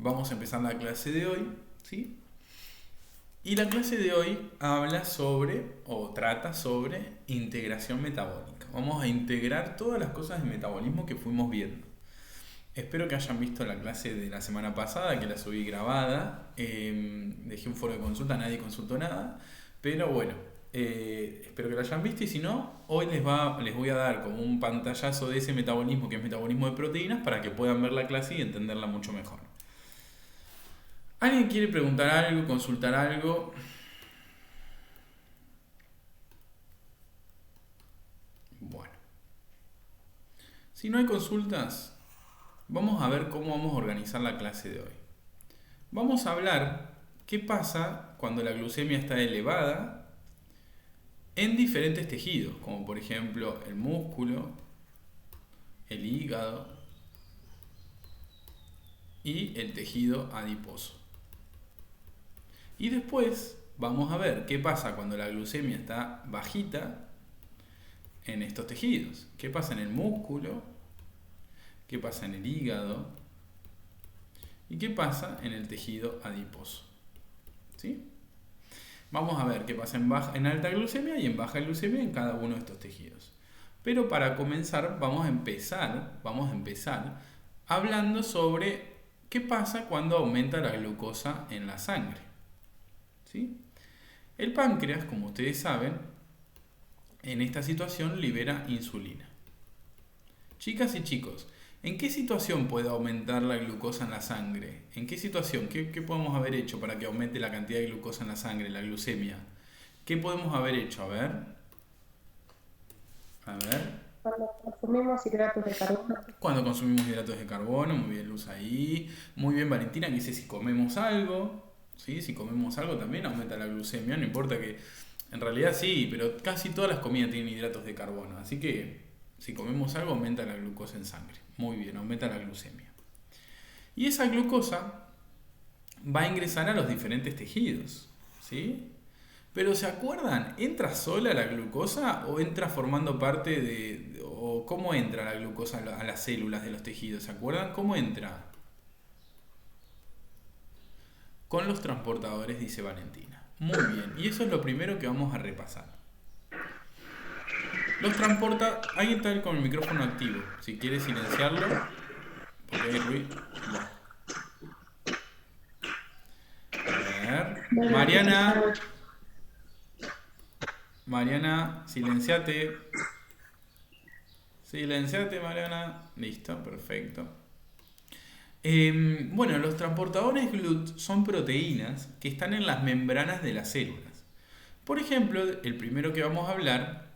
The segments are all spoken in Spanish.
Vamos a empezar la clase de hoy, ¿sí? Y la clase de hoy habla sobre, o trata sobre, integración metabólica. Vamos a integrar todas las cosas de metabolismo que fuimos viendo. Espero que hayan visto la clase de la semana pasada, que la subí grabada. Dejé un foro de consulta, nadie consultó nada. Pero bueno, espero que la hayan visto y si no, hoy les voy a dar como un pantallazo de ese metabolismo, que es metabolismo de proteínas, para que puedan ver la clase y entenderla mucho mejor. ¿Alguien quiere preguntar algo, consultar algo? Bueno, si no hay consultas, vamos a ver cómo vamos a organizar la clase de hoy. Vamos a hablar qué pasa cuando la glucemia está elevada en diferentes tejidos, como por ejemplo el músculo, el hígado y el tejido adiposo. Y después vamos a ver qué pasa cuando la glucemia está bajita en estos tejidos. ¿Qué pasa en el músculo? ¿Qué pasa en el hígado? ¿Y qué pasa en el tejido adiposo? ¿Sí? Vamos a ver qué pasa en alta glucemia y en baja glucemia en cada uno de estos tejidos. Pero para comenzar vamos a empezar hablando sobre qué pasa cuando aumenta la glucosa en la sangre. ¿Sí? El páncreas, como ustedes saben, en esta situación libera insulina. Chicas y chicos, ¿en qué situación puede aumentar la glucosa en la sangre? ¿En qué situación? ¿Qué podemos haber hecho para que aumente la cantidad de glucosa en la sangre, la glucemia? ¿Qué podemos haber hecho? A ver. A ver. Cuando consumimos hidratos de carbono. Cuando consumimos hidratos de carbono, muy bien Luz ahí. Muy bien Valentina, que dice si comemos algo. ¿Sí? Si comemos algo también aumenta la glucemia. No importa que... En realidad sí, pero casi todas las comidas tienen hidratos de carbono. Así que si comemos algo aumenta la glucosa en sangre. Muy bien, aumenta la glucemia. Y esa glucosa va a ingresar a los diferentes tejidos. ¿Sí? Pero ¿se acuerdan? ¿Entra sola la glucosa o entra formando parte de... o cómo entra la glucosa a las células de los tejidos? ¿Se acuerdan? ¿Cómo entra? Con los transportadores, dice Valentina. Muy bien, y eso es lo primero que vamos a repasar. Los transporta... Ahí está con el micrófono activo. Si quiere silenciarlo, porque hay ruido. A ver. Mariana. Mariana, silenciate. Silenciate, Mariana. Listo, perfecto. Bueno, los transportadores GLUT son proteínas que están en las membranas de las células. Por ejemplo, del primero que vamos a hablar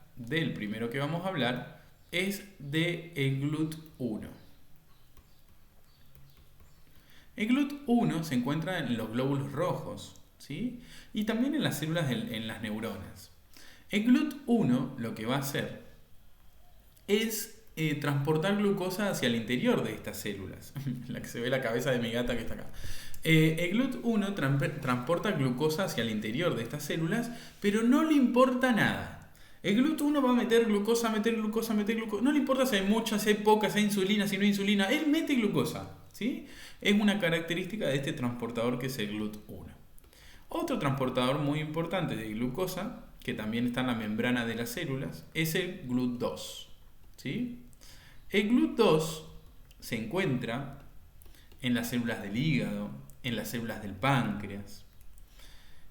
es del GLUT1. El GLUT1 se encuentra en los glóbulos rojos, ¿sí? Y también en las células, en las neuronas. El GLUT1 lo que va a hacer es transportar glucosa hacia el interior de estas células. La que se ve la cabeza de mi gata que está acá. El GLUT1 transporta glucosa hacia el interior de estas células, pero no le importa nada. El GLUT1 va a meter glucosa. No le importa si hay mucha, si hay poca, si hay insulina, si no hay insulina. Él mete glucosa, ¿sí? Es una característica de este transportador que es el GLUT1. Otro transportador muy importante de glucosa, que también está en la membrana de las células, es el GLUT2. ¿Sí? El GLUT2 se encuentra en las células del hígado, en las células del páncreas,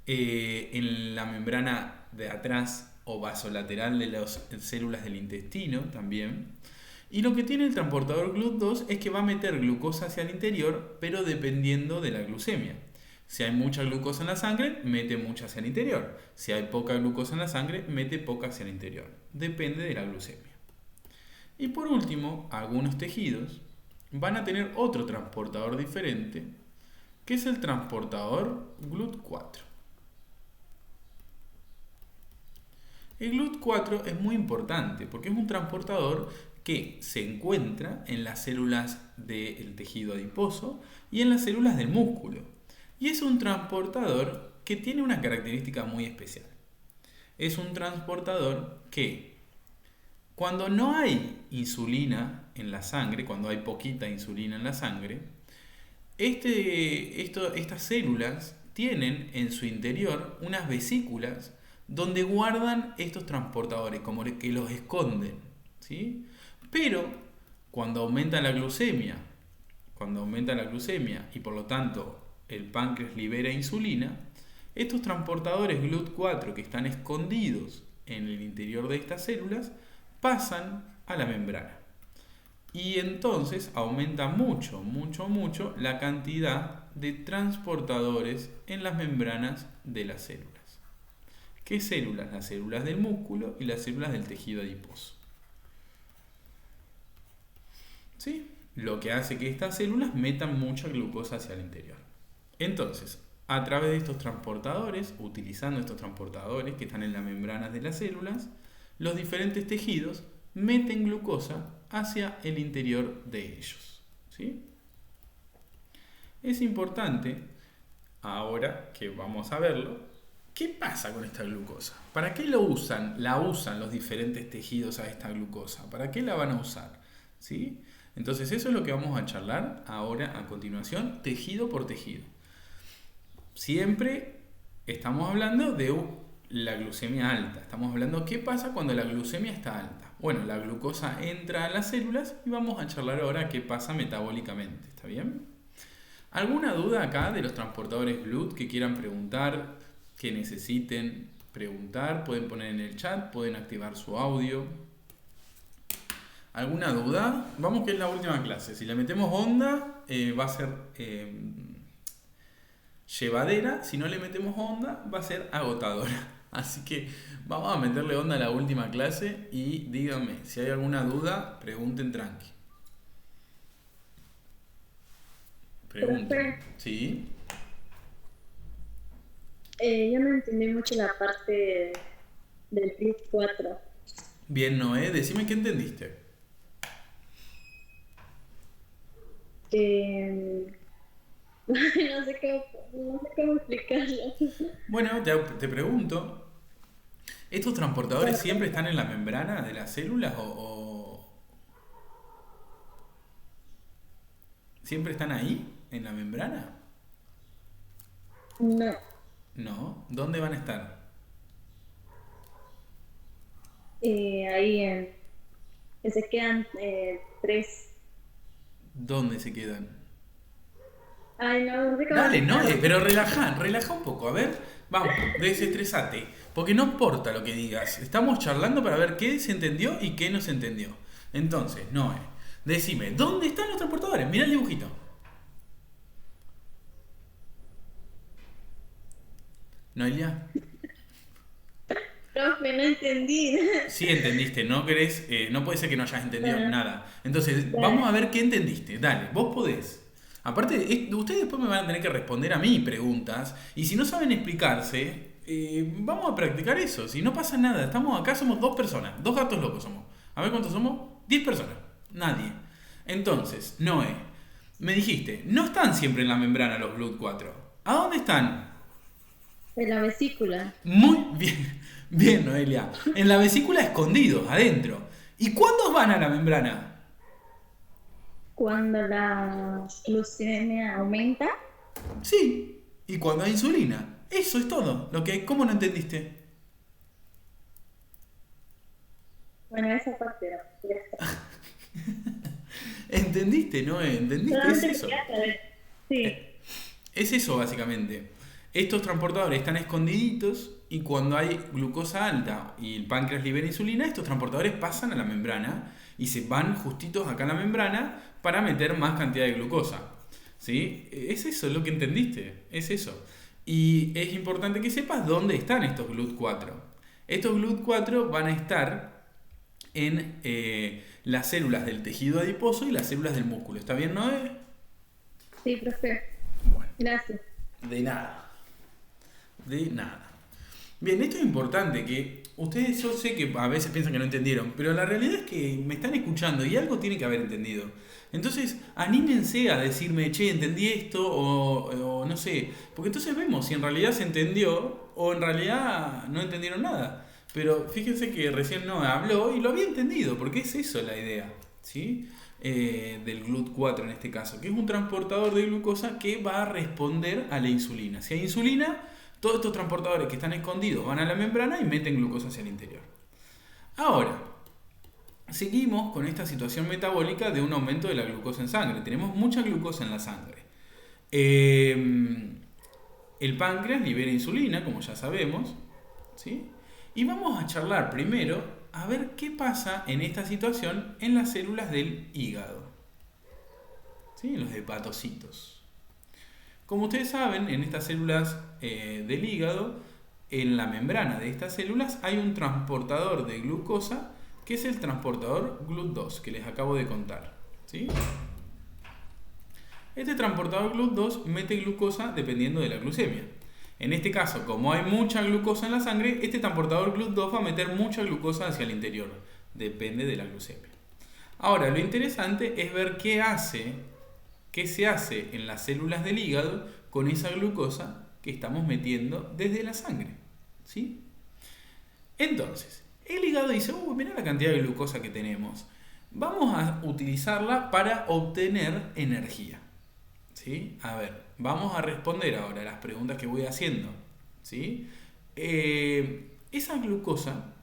en la membrana de atrás o vasolateral de las células del intestino también. Y lo que tiene el transportador GLUT2 es que va a meter glucosa hacia el interior, pero dependiendo de la glucemia. Si hay mucha glucosa en la sangre, mete mucha hacia el interior. Si hay poca glucosa en la sangre, mete poca hacia el interior. Depende de la glucemia. Y por último, algunos tejidos van a tener otro transportador diferente, que es el transportador GLUT4. El GLUT4 es muy importante porque es un transportador que se encuentra en las células del tejido adiposo y en las células del músculo. Y es un transportador que tiene una característica muy especial. Es un transportador que cuando no hay insulina en la sangre, cuando hay poquita insulina en la sangre, Estas células tienen en su interior unas vesículas donde guardan estos transportadores, como que los esconden, ¿sí? Pero cuando aumenta la glucemia y por lo tanto el páncreas libera insulina, estos transportadores GLUT4 que están escondidos en el interior de estas células pasan a la membrana. Y entonces aumenta mucho, mucho, mucho la cantidad de transportadores en las membranas de las células. ¿Qué células? Las células del músculo y las células del tejido adiposo. ¿Sí? Lo que hace que estas células metan mucha glucosa hacia el interior. Entonces, a través de estos transportadores, utilizando estos transportadores que están en las membranas de las células, los diferentes tejidos meten glucosa hacia el interior de ellos. ¿Sí? Es importante, ahora que vamos a verlo, ¿qué pasa con esta glucosa? ¿Para qué la usan los diferentes tejidos a esta glucosa? ¿Para qué la van a usar? ¿Sí? Entonces eso es lo que vamos a charlar ahora a continuación, tejido por tejido. Siempre estamos hablando de la glucemia alta. Estamos hablando qué pasa cuando la glucemia está alta. Bueno, la glucosa entra a las células y vamos a charlar ahora qué pasa metabólicamente. ¿Está bien? ¿Alguna duda acá de los transportadores GLUT que quieran preguntar, que necesiten preguntar? Pueden poner en el chat, pueden activar su audio. ¿Alguna duda? Vamos que es la última clase. Si le metemos onda, va a ser llevadera. Si no le metemos onda, va a ser agotadora. Así que vamos a meterle onda a la última clase y díganme, si hay alguna duda, pregunten tranqui. Pregunten. ¿Sí? Yo no entendí mucho la parte del GLUT4. Bien, Noé, decime qué entendiste. No sé cómo explicarlo. Bueno, te pregunto, ¿estos transportadores siempre están en la membrana de las células o siempre están ahí, en la membrana? No, No, ¿dónde van a estar? ahí que se quedan tres. ¿Dónde se quedan? Ay, no sé cómo Dale, no, explicarlo. pero relaja un poco, a ver, vamos, desestresate, porque no importa lo que digas, estamos charlando para ver qué se entendió y qué no se entendió. Entonces, Noé, decime, ¿dónde están los transportadores? Mira el dibujito. Noelia, Profe, no entendí. sí entendiste, no querés, no puede ser que no hayas entendido Bueno, nada. Entonces, vamos dale. a ver qué entendiste, dale, vos podés. Aparte, ustedes después me van a tener que responder a mí preguntas. Y si no saben explicarse, vamos a practicar eso. Si no pasa nada, estamos acá, somos dos personas. Dos gatos locos somos. A ver cuántos somos. 10 personas. Nadie. Entonces, Noé, me dijiste, no están siempre en la membrana los GLUT4. ¿A dónde están? De la vesícula. Muy bien. Bien, Noelia. En la vesícula escondidos, adentro. ¿Y cuándo van a la membrana? Cuando la glucemia aumenta. Sí. ¿Y cuando hay insulina? Eso es todo. ¿Cómo no entendiste? Bueno, esa parte era. Ya está. ¿Entendiste, no? ¿Entendiste? Es Solamente eso. quería saber. Sí. Es eso, básicamente. Estos transportadores están escondiditos y cuando hay glucosa alta y el páncreas libera insulina, estos transportadores pasan a la membrana y se van justitos acá a la membrana para meter más cantidad de glucosa. ¿Sí? Es eso lo que entendiste. Es eso. Y es importante que sepas dónde están estos GLUT4. Estos GLUT4 van a estar en las células del tejido adiposo y las células del músculo. ¿Está bien, Noé? Sí, profe. Bueno, Gracias. de nada. De nada. Bien, esto es importante, que ustedes, yo sé que a veces piensan que no entendieron, pero la realidad es que me están escuchando y algo tiene que haber entendido. Entonces, anímense a decirme, che, entendí esto, o no sé, porque entonces vemos si en realidad se entendió o en realidad no entendieron nada. Pero fíjense que recién no habló y lo había entendido, porque es eso la idea, ¿sí? del GLUT4 en este caso, que es un transportador de glucosa que va a responder a la insulina. Si hay insulina, todos estos transportadores que están escondidos van a la membrana y meten glucosa hacia el interior. Ahora, seguimos con esta situación metabólica de un aumento de la glucosa en sangre. Tenemos mucha glucosa en la sangre. El páncreas libera insulina, como ya sabemos, ¿sí? Y vamos a charlar primero a ver qué pasa en esta situación en las células del hígado, ¿sí? En los hepatocitos. Como ustedes saben, en estas células del hígado, en la membrana de estas células hay un transportador de glucosa que es el transportador GLUT2 que les acabo de contar, ¿sí? Este transportador GLUT2 mete glucosa dependiendo de la glucemia. En este caso, como hay mucha glucosa en la sangre, este transportador GLUT2 va a meter mucha glucosa hacia el interior. Depende de la glucemia. Ahora, lo interesante es ver qué se hace en las células del hígado con esa glucosa que estamos metiendo desde la sangre, ¿sí? Entonces, el hígado dice, mirá la cantidad de glucosa que tenemos. Vamos a utilizarla para obtener energía, ¿sí? A ver, vamos a responder ahora a las preguntas que voy haciendo, ¿sí? Esa glucosa,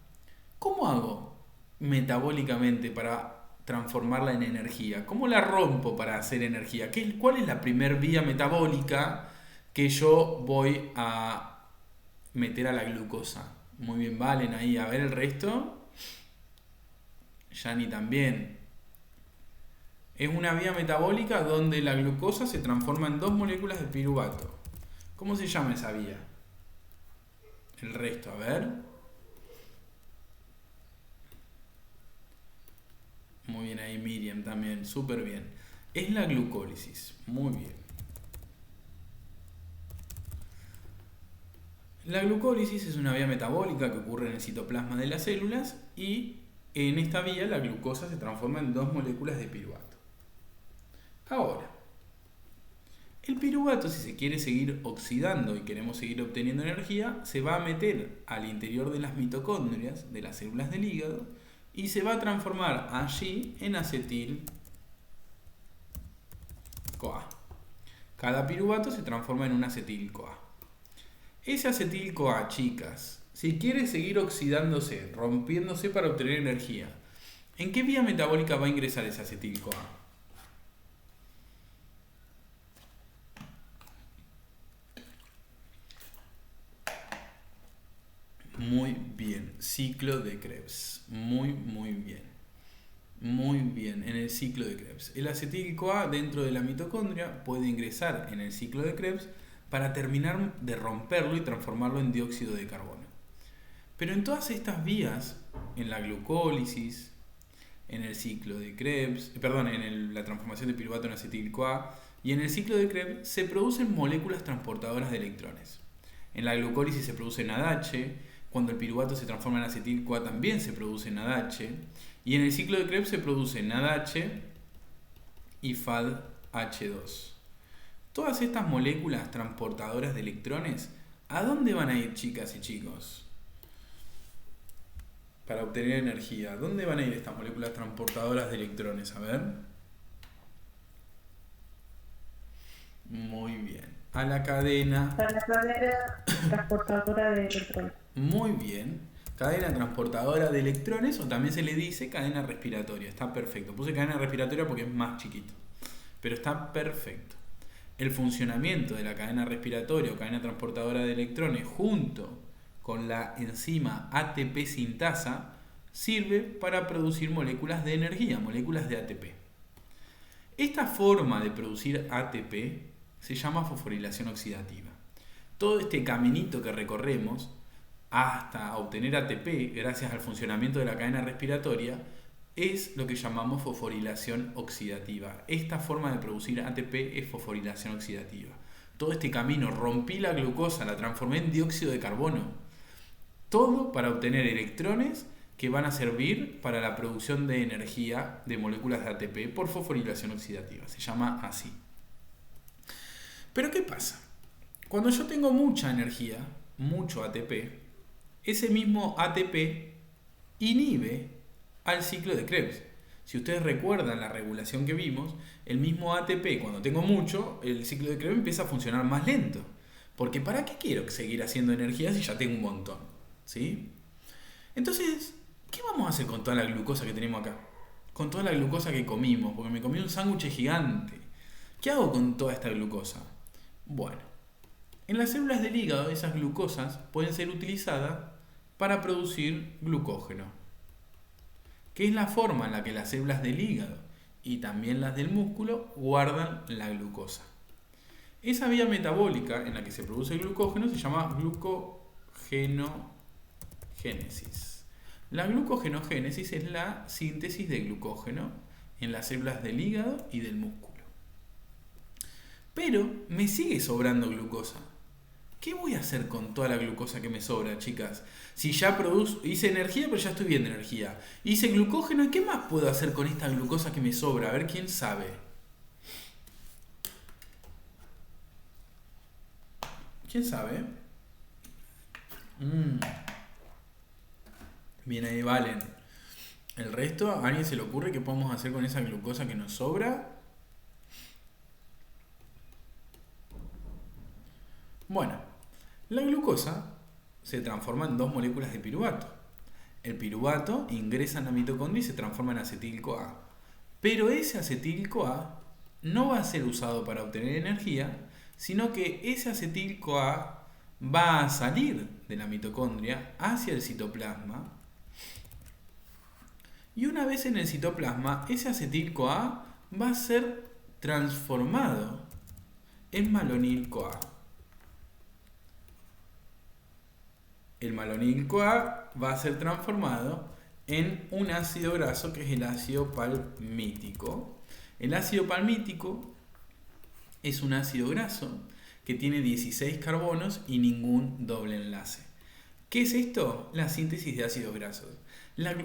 ¿cómo hago metabólicamente para transformarla en energía? ¿Cómo la rompo para hacer energía? ¿Cuál es la primer vía metabólica que yo voy a meter a la glucosa? Muy bien, Valen, ahí. A ver el resto. Yani también. Es una vía metabólica donde la glucosa se transforma en 2 moléculas de piruvato. ¿Cómo se llama esa vía? El resto, a ver. Muy bien ahí, Miriam también, súper bien. Es la glucólisis, muy bien. La glucólisis es una vía metabólica que ocurre en el citoplasma de las células y en esta vía la glucosa se transforma en 2 moléculas de piruvato. Ahora, el piruvato, si se quiere seguir oxidando y queremos seguir obteniendo energía, se va a meter al interior de las mitocondrias de las células del hígado y se va a transformar allí en acetil-CoA. Cada piruvato se transforma en un acetil-CoA. Ese acetil-CoA, chicas, si quiere seguir oxidándose, rompiéndose para obtener energía, ¿en qué vía metabólica va a ingresar ese acetil-CoA? Muy bien, ciclo de Krebs. Muy bien. Muy bien, en el ciclo de Krebs. El acetil-CoA dentro de la mitocondria puede ingresar en el ciclo de Krebs para terminar de romperlo y transformarlo en dióxido de carbono. Pero en todas estas vías, en la glucólisis, en el ciclo de Krebs, en la transformación de piruvato en acetil-CoA y en el ciclo de Krebs se producen moléculas transportadoras de electrones. En la glucólisis se produce NADH, cuando el piruvato se transforma en acetil-CoA también se produce NADH, y en el ciclo de Krebs se produce NADH y FADH2. Todas estas moléculas transportadoras de electrones, ¿a dónde van a ir, chicas y chicos? Para obtener energía, ¿dónde van a ir estas moléculas transportadoras de electrones? A ver. Muy bien. A la cadena. A la cadena transportadora de electrones. Muy bien. Cadena transportadora de electrones, o también se le dice cadena respiratoria. Está perfecto. Puse cadena respiratoria porque es más chiquito, pero está perfecto. El funcionamiento de la cadena respiratoria o cadena transportadora de electrones junto con la enzima ATP sintasa sirve para producir moléculas de energía, moléculas de ATP. Esta forma de producir ATP se llama fosforilación oxidativa. Todo este caminito que recorremos hasta obtener ATP gracias al funcionamiento de la cadena respiratoria es lo que llamamos fosforilación oxidativa. Esta forma de producir ATP es fosforilación oxidativa. Todo este camino, rompí la glucosa, la transformé en dióxido de carbono. Todo para obtener electrones que van a servir para la producción de energía de moléculas de ATP por fosforilación oxidativa. Se llama así. Pero ¿qué pasa? Cuando yo tengo mucha energía, mucho ATP, ese mismo ATP inhibe al ciclo de Krebs. Si ustedes recuerdan la regulación que vimos, el mismo ATP, cuando tengo mucho, el ciclo de Krebs empieza a funcionar más lento. Porque ¿para qué quiero seguir haciendo energía si ya tengo un montón? ¿Sí? Entonces, ¿qué vamos a hacer con toda la glucosa que tenemos acá? Con toda la glucosa que comimos, porque me comí un sándwich gigante. ¿Qué hago con toda esta glucosa? Bueno, en las células del hígado esas glucosas pueden ser utilizadas para producir glucógeno, que es la forma en la que las células del hígado y también las del músculo guardan la glucosa. Esa vía metabólica en la que se produce el glucógeno se llama glucogenogénesis. La glucogenogénesis es la síntesis de glucógeno en las células del hígado y del músculo. Pero me sigue sobrando glucosa. ¿Qué voy a hacer con toda la glucosa que me sobra, chicas? Si ya hice energía, pero ya estoy bien de energía. Hice glucógeno, ¿y qué más puedo hacer con esta glucosa que me sobra? A ver, ¿quién sabe? ¿Quién sabe? Bien, ahí Valen. ¿El resto? ¿A alguien se le ocurre qué podemos hacer con esa glucosa que nos sobra? Bueno, la glucosa se transforma en dos moléculas de piruvato. El piruvato ingresa en la mitocondria y se transforma en acetil-CoA. Pero ese acetil-CoA no va a ser usado para obtener energía, sino que ese acetil-CoA va a salir de la mitocondria hacia el citoplasma. Y una vez en el citoplasma, ese acetil-CoA va a ser transformado en malonil-CoA. El malonil-CoA va a ser transformado en un ácido graso que es el ácido palmítico. El ácido palmítico es un ácido graso que tiene 16 carbonos y ningún doble enlace. ¿Qué es esto? La síntesis de ácidos grasos.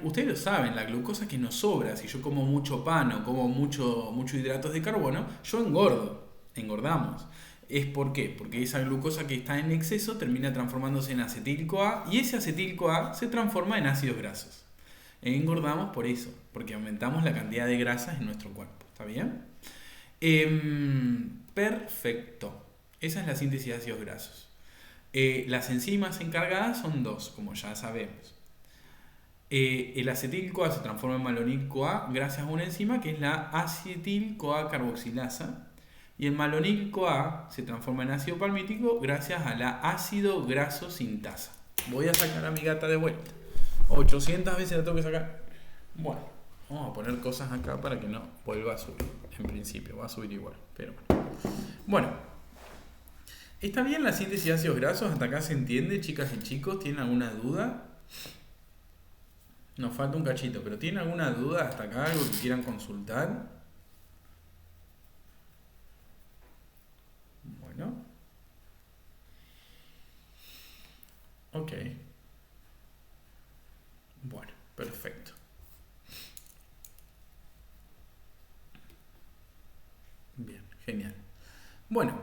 Ustedes lo saben, la glucosa que nos sobra, si yo como mucho pan o como mucho hidratos de carbono, yo engordamos. ¿Por qué? Porque esa glucosa que está en exceso termina transformándose en acetil-CoA y ese acetil-CoA se transforma en ácidos grasos. Engordamos por eso, porque aumentamos la cantidad de grasas en nuestro cuerpo. ¿Está bien? Perfecto. Esa es la síntesis de ácidos grasos. Las enzimas encargadas son dos, como ya sabemos. El acetil-CoA se transforma en malonil-CoA gracias a una enzima que es la acetil-CoA carboxilasa. Y el malonil-CoA se transforma en ácido palmítico gracias a la ácido graso sintasa. Voy a sacar a mi gata de vuelta. 800 veces la tengo que sacar. Bueno, vamos a poner cosas acá para que no vuelva a subir. En principio, va a subir igual. Pero bueno. ¿Está bien la síntesis de ácidos grasos? ¿Hasta acá se entiende, chicas y chicos? ¿Tienen alguna duda? Nos falta un cachito, pero ¿tienen alguna duda hasta acá? ¿Algo que quieran consultar? Bueno. Ok. Bueno, perfecto. Bien, genial. Bueno,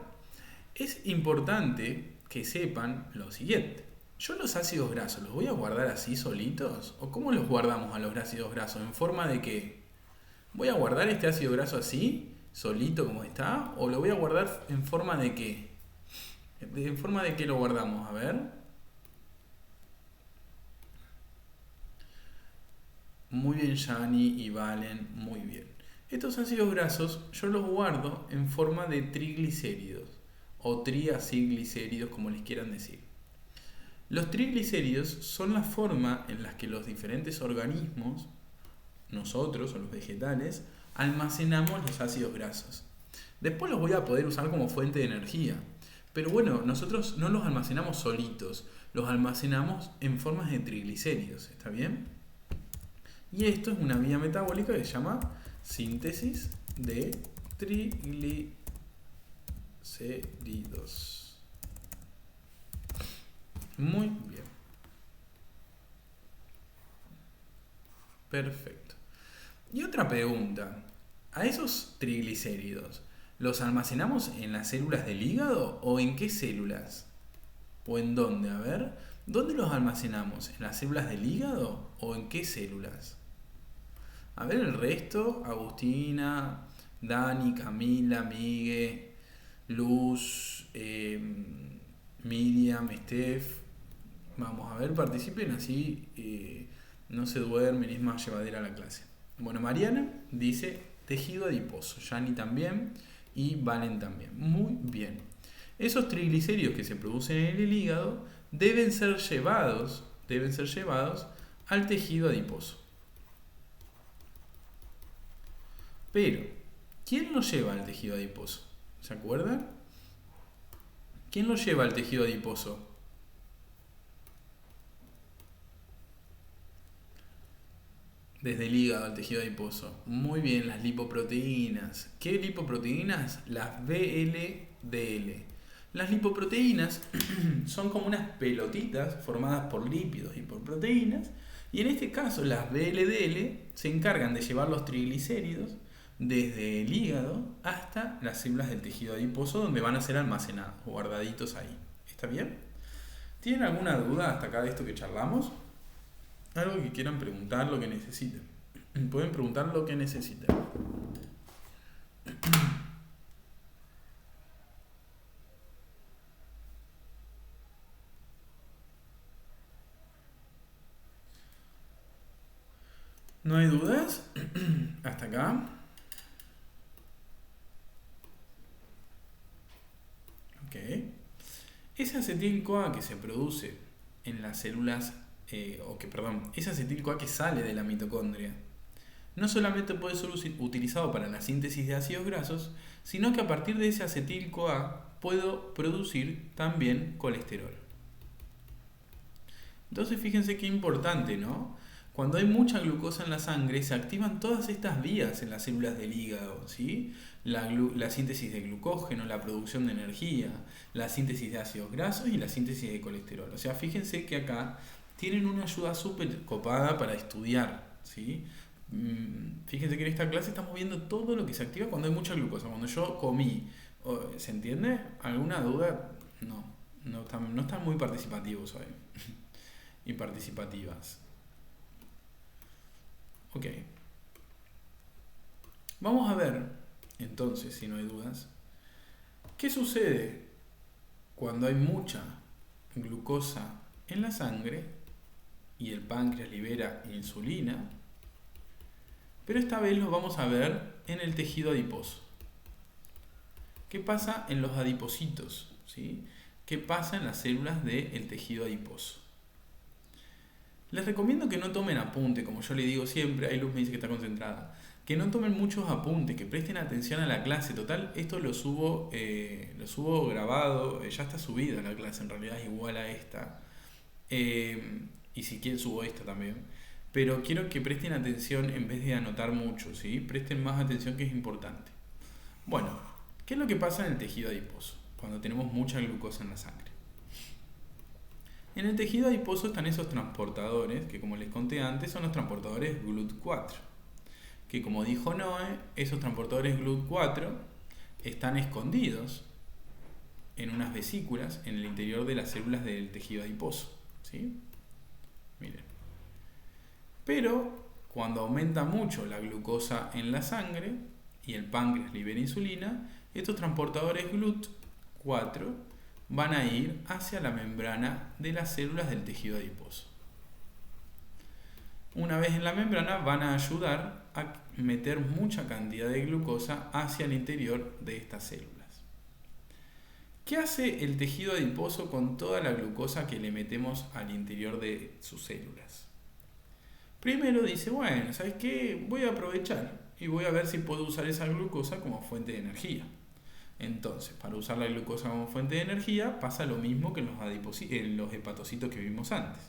es importante que sepan lo siguiente. ¿Yo los ácidos grasos los voy a guardar así solitos? ¿O cómo los guardamos a los ácidos grasos? ¿En forma de qué? ¿Voy a guardar este ácido graso así, solito como está? ¿O lo voy a guardar en forma de qué? ¿En forma de qué lo guardamos? A ver. Muy bien, Yani y Valen, muy bien. Estos ácidos grasos yo los guardo en forma de triglicéridos o triacilglicéridos, como les quieran decir. Los triglicéridos son la forma en la que los diferentes organismos, nosotros o los vegetales, almacenamos los ácidos grasos. Después los voy a poder usar como fuente de energía. Pero bueno, nosotros no los almacenamos solitos, los almacenamos en formas de triglicéridos, ¿está bien? Y esto es una vía metabólica que se llama síntesis de triglicéridos. Muy bien. Perfecto. Y otra pregunta. ¿A esos triglicéridos los almacenamos en las células del hígado o en qué células? ¿O en dónde? A ver. ¿Dónde los almacenamos? ¿En las células del hígado o en qué células? A ver el resto, Agustina, Dani, Camila, Migue, Luz, Miriam, Steph. Vamos a ver, participen así, no se duermen, es más llevadera la clase. Bueno, Mariana dice tejido adiposo, Yani también y Valen también. Muy bien. Esos triglicéridos que se producen en el hígado deben ser llevados al tejido adiposo. Pero, ¿quién lo lleva al tejido adiposo? ¿Se acuerdan? ¿Quién lo lleva al tejido adiposo? Desde el hígado al tejido adiposo. Muy bien, las lipoproteínas. ¿Qué lipoproteínas? Las VLDL. Las lipoproteínas son como unas pelotitas formadas por lípidos y por proteínas. Y en este caso las VLDL se encargan de llevar los triglicéridos desde el hígado hasta las células del tejido adiposo donde van a ser almacenados, guardaditos ahí. ¿Está bien? ¿Tienen alguna duda hasta acá de esto que charlamos? Algo que quieran preguntar, lo que necesiten. Pueden preguntar lo que necesiten. ¿No hay dudas? Hasta acá. Ok. Ese acetil-CoA que se produce en las células, ese acetil-CoA que sale de la mitocondria, no solamente puede ser utilizado para la síntesis de ácidos grasos, sino que a partir de ese acetil-CoA puedo producir también colesterol. Entonces fíjense qué importante, ¿no? Cuando hay mucha glucosa en la sangre, se activan todas estas vías en las células del hígado, ¿sí? La síntesis de glucógeno, la producción de energía, la síntesis de ácidos grasos y la síntesis de colesterol. O sea, fíjense que acá tienen una ayuda súper copada para estudiar, ¿sí? Fíjense que en esta clase estamos viendo todo lo que se activa cuando hay mucha glucosa. Cuando yo comí, ¿se entiende? ¿Alguna duda? No están muy participativos hoy. Y participativas. Ok. Vamos a ver, entonces, si no hay dudas, ¿qué sucede cuando hay mucha glucosa en la sangre y el páncreas libera insulina? Pero esta vez lo vamos a ver en el tejido adiposo. ¿Qué pasa en los adipocitos? ¿Sí? ¿Qué pasa en las células del tejido adiposo? Les recomiendo que no tomen apunte, como yo le digo siempre, ahí Luz me dice que está concentrada, que no tomen muchos apuntes, que presten atención a la clase. Total, esto lo subo grabado, ya está subida la clase, en realidad es igual a esta. Y si quieren subo esta también. Pero quiero que presten atención en vez de anotar mucho, ¿sí? Presten más atención, que es importante. Bueno, ¿qué es lo que pasa en el tejido adiposo cuando tenemos mucha glucosa en la sangre? En el tejido adiposo están esos transportadores, que como les conté antes, son los transportadores GLUT4. Que como dijo Noé, esos transportadores GLUT4 están escondidos en unas vesículas en el interior de las células del tejido adiposo. ¿Sí? Miren. Pero cuando aumenta mucho la glucosa en la sangre y el páncreas libera insulina, estos transportadores GLUT4 van a ir hacia la membrana de las células del tejido adiposo. Una vez en la membrana van a ayudar a meter mucha cantidad de glucosa hacia el interior de estas células. ¿Qué hace el tejido adiposo con toda la glucosa que le metemos al interior de sus células? Primero dice, bueno, ¿sabes qué? Voy a aprovechar y voy a ver si puedo usar esa glucosa como fuente de energía. Entonces, para usar la glucosa como fuente de energía pasa lo mismo que en los hepatocitos que vimos antes.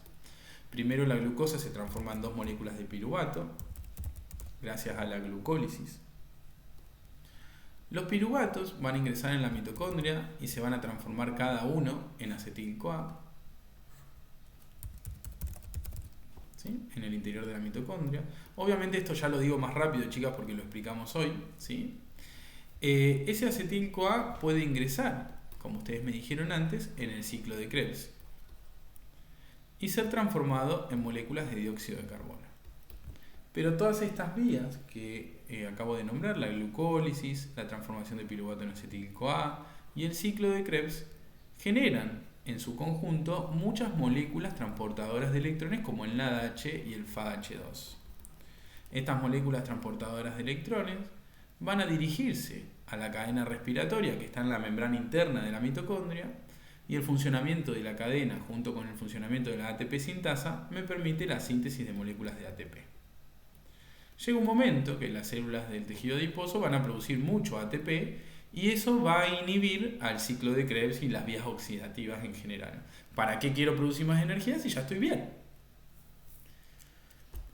Primero la glucosa se transforma en 2 moléculas de piruvato, gracias a la glucólisis. Los piruvatos van a ingresar en la mitocondria y se van a transformar cada uno en acetil-CoA, ¿sí? En el interior de la mitocondria. Obviamente esto ya lo digo más rápido, chicas, porque lo explicamos hoy, ¿sí? Ese acetil-CoA puede ingresar, como ustedes me dijeron antes, en el ciclo de Krebs y ser transformado en moléculas de dióxido de carbono. Pero todas estas vías que acabo de nombrar, la glucólisis, la transformación de piruvato en acetil-CoA y el ciclo de Krebs, generan en su conjunto muchas moléculas transportadoras de electrones como el NADH y el FADH2. Estas moléculas transportadoras de electrones van a dirigirse a la cadena respiratoria que está en la membrana interna de la mitocondria, y el funcionamiento de la cadena junto con el funcionamiento de la ATP sintasa me permite la síntesis de moléculas de ATP. Llega un momento que las células del tejido adiposo van a producir mucho ATP y eso va a inhibir al ciclo de Krebs y las vías oxidativas en general. ¿Para qué quiero producir más energía si ya estoy bien?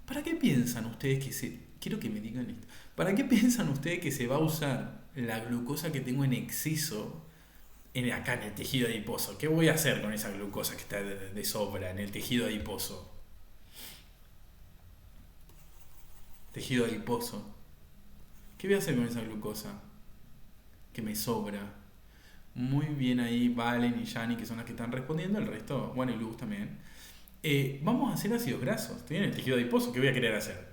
¿Para qué piensan ustedes que se... Quiero que me digan esto. ¿Para qué piensan ustedes que se va a usar la glucosa que tengo en exceso acá en el tejido adiposo? ¿Qué voy a hacer con esa glucosa que está de sobra en el tejido adiposo? Tejido adiposo. ¿Qué voy a hacer con esa glucosa que me sobra? Muy bien ahí, Valen y Yani, que son las que están respondiendo. El resto, bueno, y Luz también. Vamos a hacer ácidos grasos. Estoy en el tejido adiposo. ¿Qué voy a querer hacer?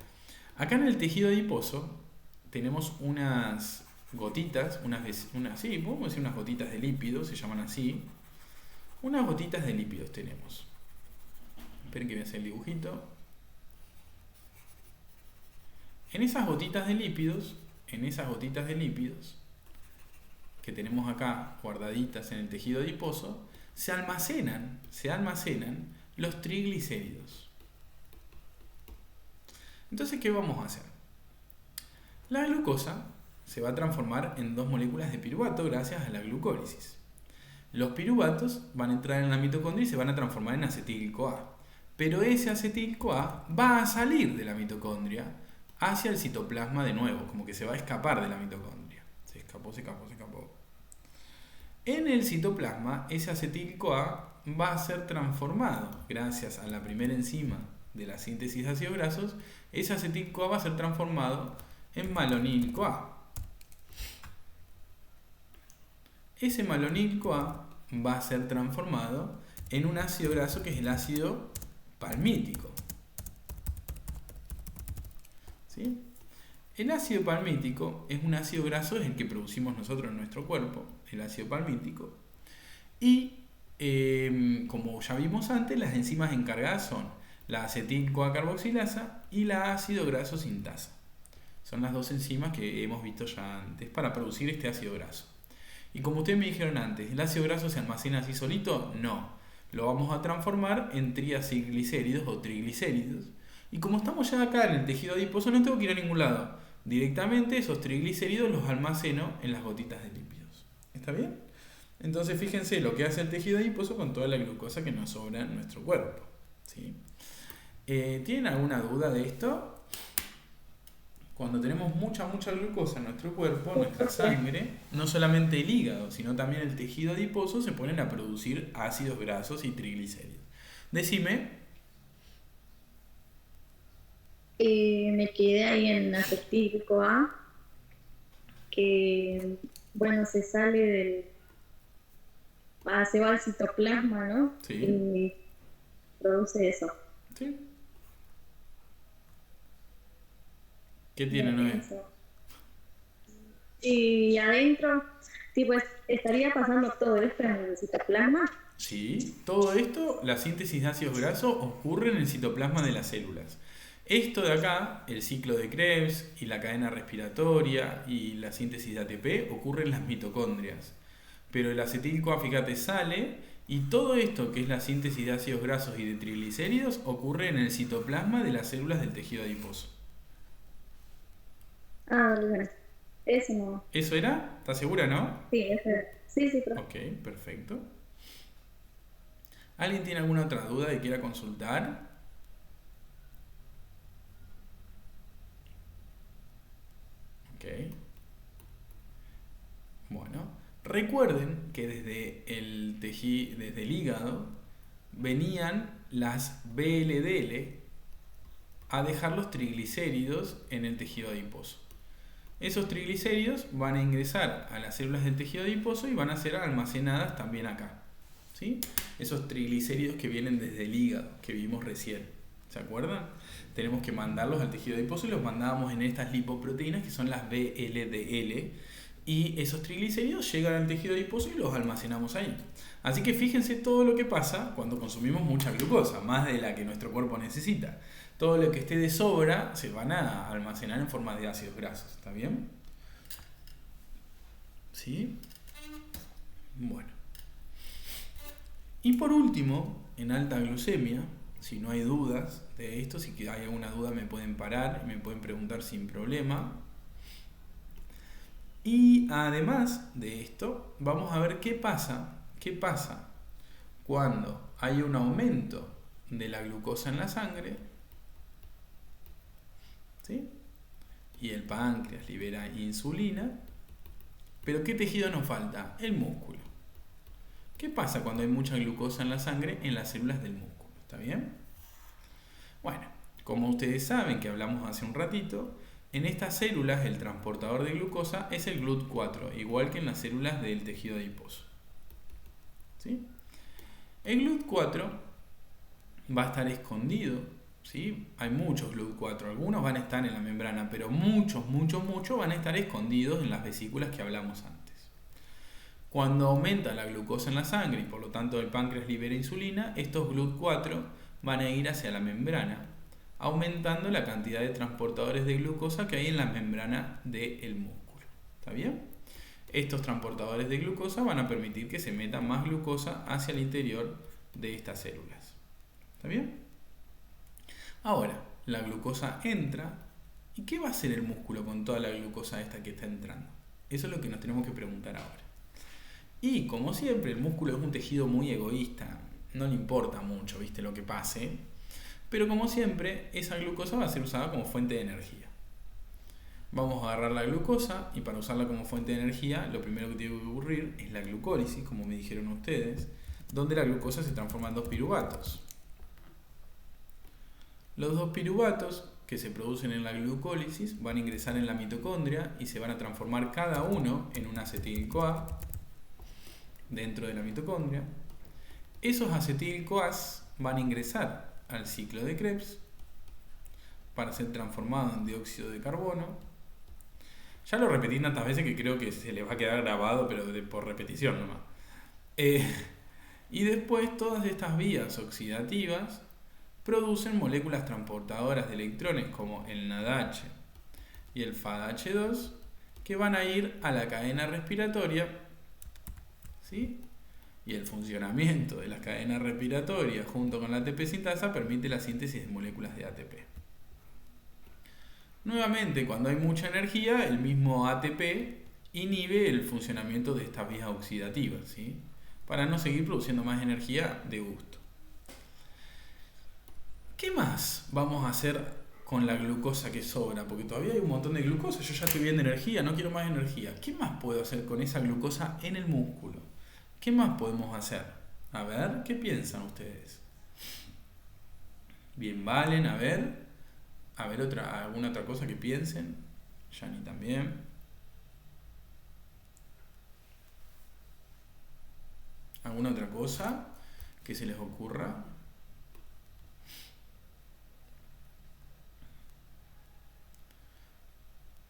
Acá en el tejido adiposo tenemos unas gotitas, sí, podemos decir unas gotitas de lípidos, se llaman así. Unas gotitas de lípidos tenemos. Esperen que voy a hacer el dibujito. En esas gotitas de lípidos, que tenemos acá guardaditas en el tejido adiposo, se almacenan los triglicéridos. Entonces, ¿qué vamos a hacer? La glucosa se va a transformar en dos moléculas de piruvato gracias a la glucólisis. Los piruvatos van a entrar en la mitocondria y se van a transformar en acetil-CoA. Pero ese acetil-CoA va a salir de la mitocondria hacia el citoplasma de nuevo, como que se va a escapar de la mitocondria. Se escapó. En el citoplasma, ese acetil-CoA va a ser transformado gracias a la primera enzima de la síntesis de ácidos grasos. Ese acetil-CoA va a ser transformado en malonil-CoA. Ese malonil-CoA va a ser transformado en un ácido graso que es el ácido palmítico. ¿Sí? El ácido palmítico es un ácido graso, es el que producimos nosotros en nuestro cuerpo, el ácido palmítico. Y como ya vimos antes, las enzimas encargadas son la acetil-CoA carboxilasa y la ácido graso sintasa. Son las dos enzimas que hemos visto ya antes para producir este ácido graso. Y como ustedes me dijeron antes, ¿el ácido graso se almacena así solito? No. Lo vamos a transformar en triacilglicéridos o triglicéridos. Y como estamos ya acá en el tejido adiposo, no tengo que ir a ningún lado. Directamente esos triglicéridos los almaceno en las gotitas de lípidos. ¿Está bien? Entonces fíjense lo que hace el tejido adiposo con toda la glucosa que nos sobra en nuestro cuerpo. ¿Sí? ¿Tienen alguna duda de esto? Cuando tenemos mucha glucosa en nuestro cuerpo, en nuestra sangre, no solamente el hígado, sino también el tejido adiposo se ponen a producir ácidos grasos y triglicéridos. Decime. Me quedé ahí en acetil-CoA, que, bueno, se va al citoplasma, ¿no? Sí. Y produce eso. Sí. ¿Qué tiene, Noé? Y adentro, sí, pues estaría pasando todo esto en el citoplasma. Sí, todo esto, la síntesis de ácidos grasos ocurre en el citoplasma de las células. Esto de acá, el ciclo de Krebs y la cadena respiratoria y la síntesis de ATP ocurre en las mitocondrias. Pero el acetil-CoA, fíjate, sale y todo esto que es la síntesis de ácidos grasos y de triglicéridos ocurre en el citoplasma de las células del tejido adiposo. Bueno. Eso no. ¿Eso era? ¿Estás segura, no? Sí, eso era. Sí, pero... Ok, perfecto. ¿Alguien tiene alguna otra duda que quiera consultar? Ok. Bueno, recuerden que desde el hígado venían las VLDL a dejar los triglicéridos en el tejido adiposo. Esos triglicéridos van a ingresar a las células del tejido adiposo y van a ser almacenadas también acá. ¿Sí? Esos triglicéridos que vienen desde el hígado, que vimos recién. ¿Se acuerdan? Tenemos que mandarlos al tejido adiposo y los mandábamos en estas lipoproteínas que son las VLDL. Y esos triglicéridos llegan al tejido adiposo y los almacenamos ahí. Así que fíjense todo lo que pasa cuando consumimos mucha glucosa, más de la que nuestro cuerpo necesita. Todo lo que esté de sobra se van a almacenar en forma de ácidos grasos. ¿Está bien? ¿Sí? Bueno. Y por último, en alta glucemia, si no hay dudas de esto, si hay alguna duda me pueden parar y me pueden preguntar sin problema. Y además de esto, vamos a ver qué pasa cuando hay un aumento de la glucosa en la sangre, ¿sí? Y el páncreas libera insulina, pero ¿qué tejido nos falta? El músculo. ¿Qué pasa cuando hay mucha glucosa en la sangre en las células del músculo? ¿Está bien? Bueno, como ustedes saben que hablamos hace un ratito, en estas células el transportador de glucosa es el GLUT4, igual que en las células del tejido adiposo. ¿Sí? El GLUT4 va a estar escondido, ¿sí? Hay muchos GLUT4, algunos van a estar en la membrana, pero muchos van a estar escondidos en las vesículas que hablamos antes. Cuando aumenta la glucosa en la sangre y por lo tanto el páncreas libera insulina, estos GLUT4 van a ir hacia la membrana, aumentando la cantidad de transportadores de glucosa que hay en la membrana del músculo. ¿Está bien? Estos transportadores de glucosa van a permitir que se meta más glucosa hacia el interior de estas células. ¿Está bien? Ahora, la glucosa entra. ¿Y qué va a hacer el músculo con toda la glucosa esta que está entrando? Eso es lo que nos tenemos que preguntar ahora. Y como siempre, el músculo es un tejido muy egoísta. No le importa mucho, ¿viste? Lo que pase. Pero como siempre, esa glucosa va a ser usada como fuente de energía. Vamos a agarrar la glucosa y para usarla como fuente de energía, lo primero que tiene que ocurrir es la glucólisis, como me dijeron ustedes, donde la glucosa se transforma en 2 piruvatos. Los 2 piruvatos que se producen en la glucólisis van a ingresar en la mitocondria y se van a transformar cada uno en un acetil-CoA dentro de la mitocondria. Esos acetil-CoAs van a ingresar al ciclo de Krebs para ser transformado en dióxido de carbono. Ya lo repetí tantas veces que creo que se les va a quedar grabado, pero por repetición nomás. Y después todas estas vías oxidativas producen moléculas transportadoras de electrones como el NADH y el FADH2 que van a ir a la cadena respiratoria, ¿sí? Y el funcionamiento de la cadena respiratoria junto con la ATP sintasa permite la síntesis de moléculas de ATP. Nuevamente, cuando hay mucha energía, el mismo ATP inhibe el funcionamiento de estas vías oxidativas, ¿sí? Para no seguir produciendo más energía de gusto. ¿Qué más vamos a hacer con la glucosa que sobra? Porque todavía hay un montón de glucosa, yo ya estoy bien de energía, no quiero más energía. ¿Qué más puedo hacer con esa glucosa en el músculo? ¿Qué más podemos hacer? A ver, ¿qué piensan ustedes? Bien, Valen, a ver, alguna otra cosa que piensen. Yani también. ¿Alguna otra cosa que se les ocurra?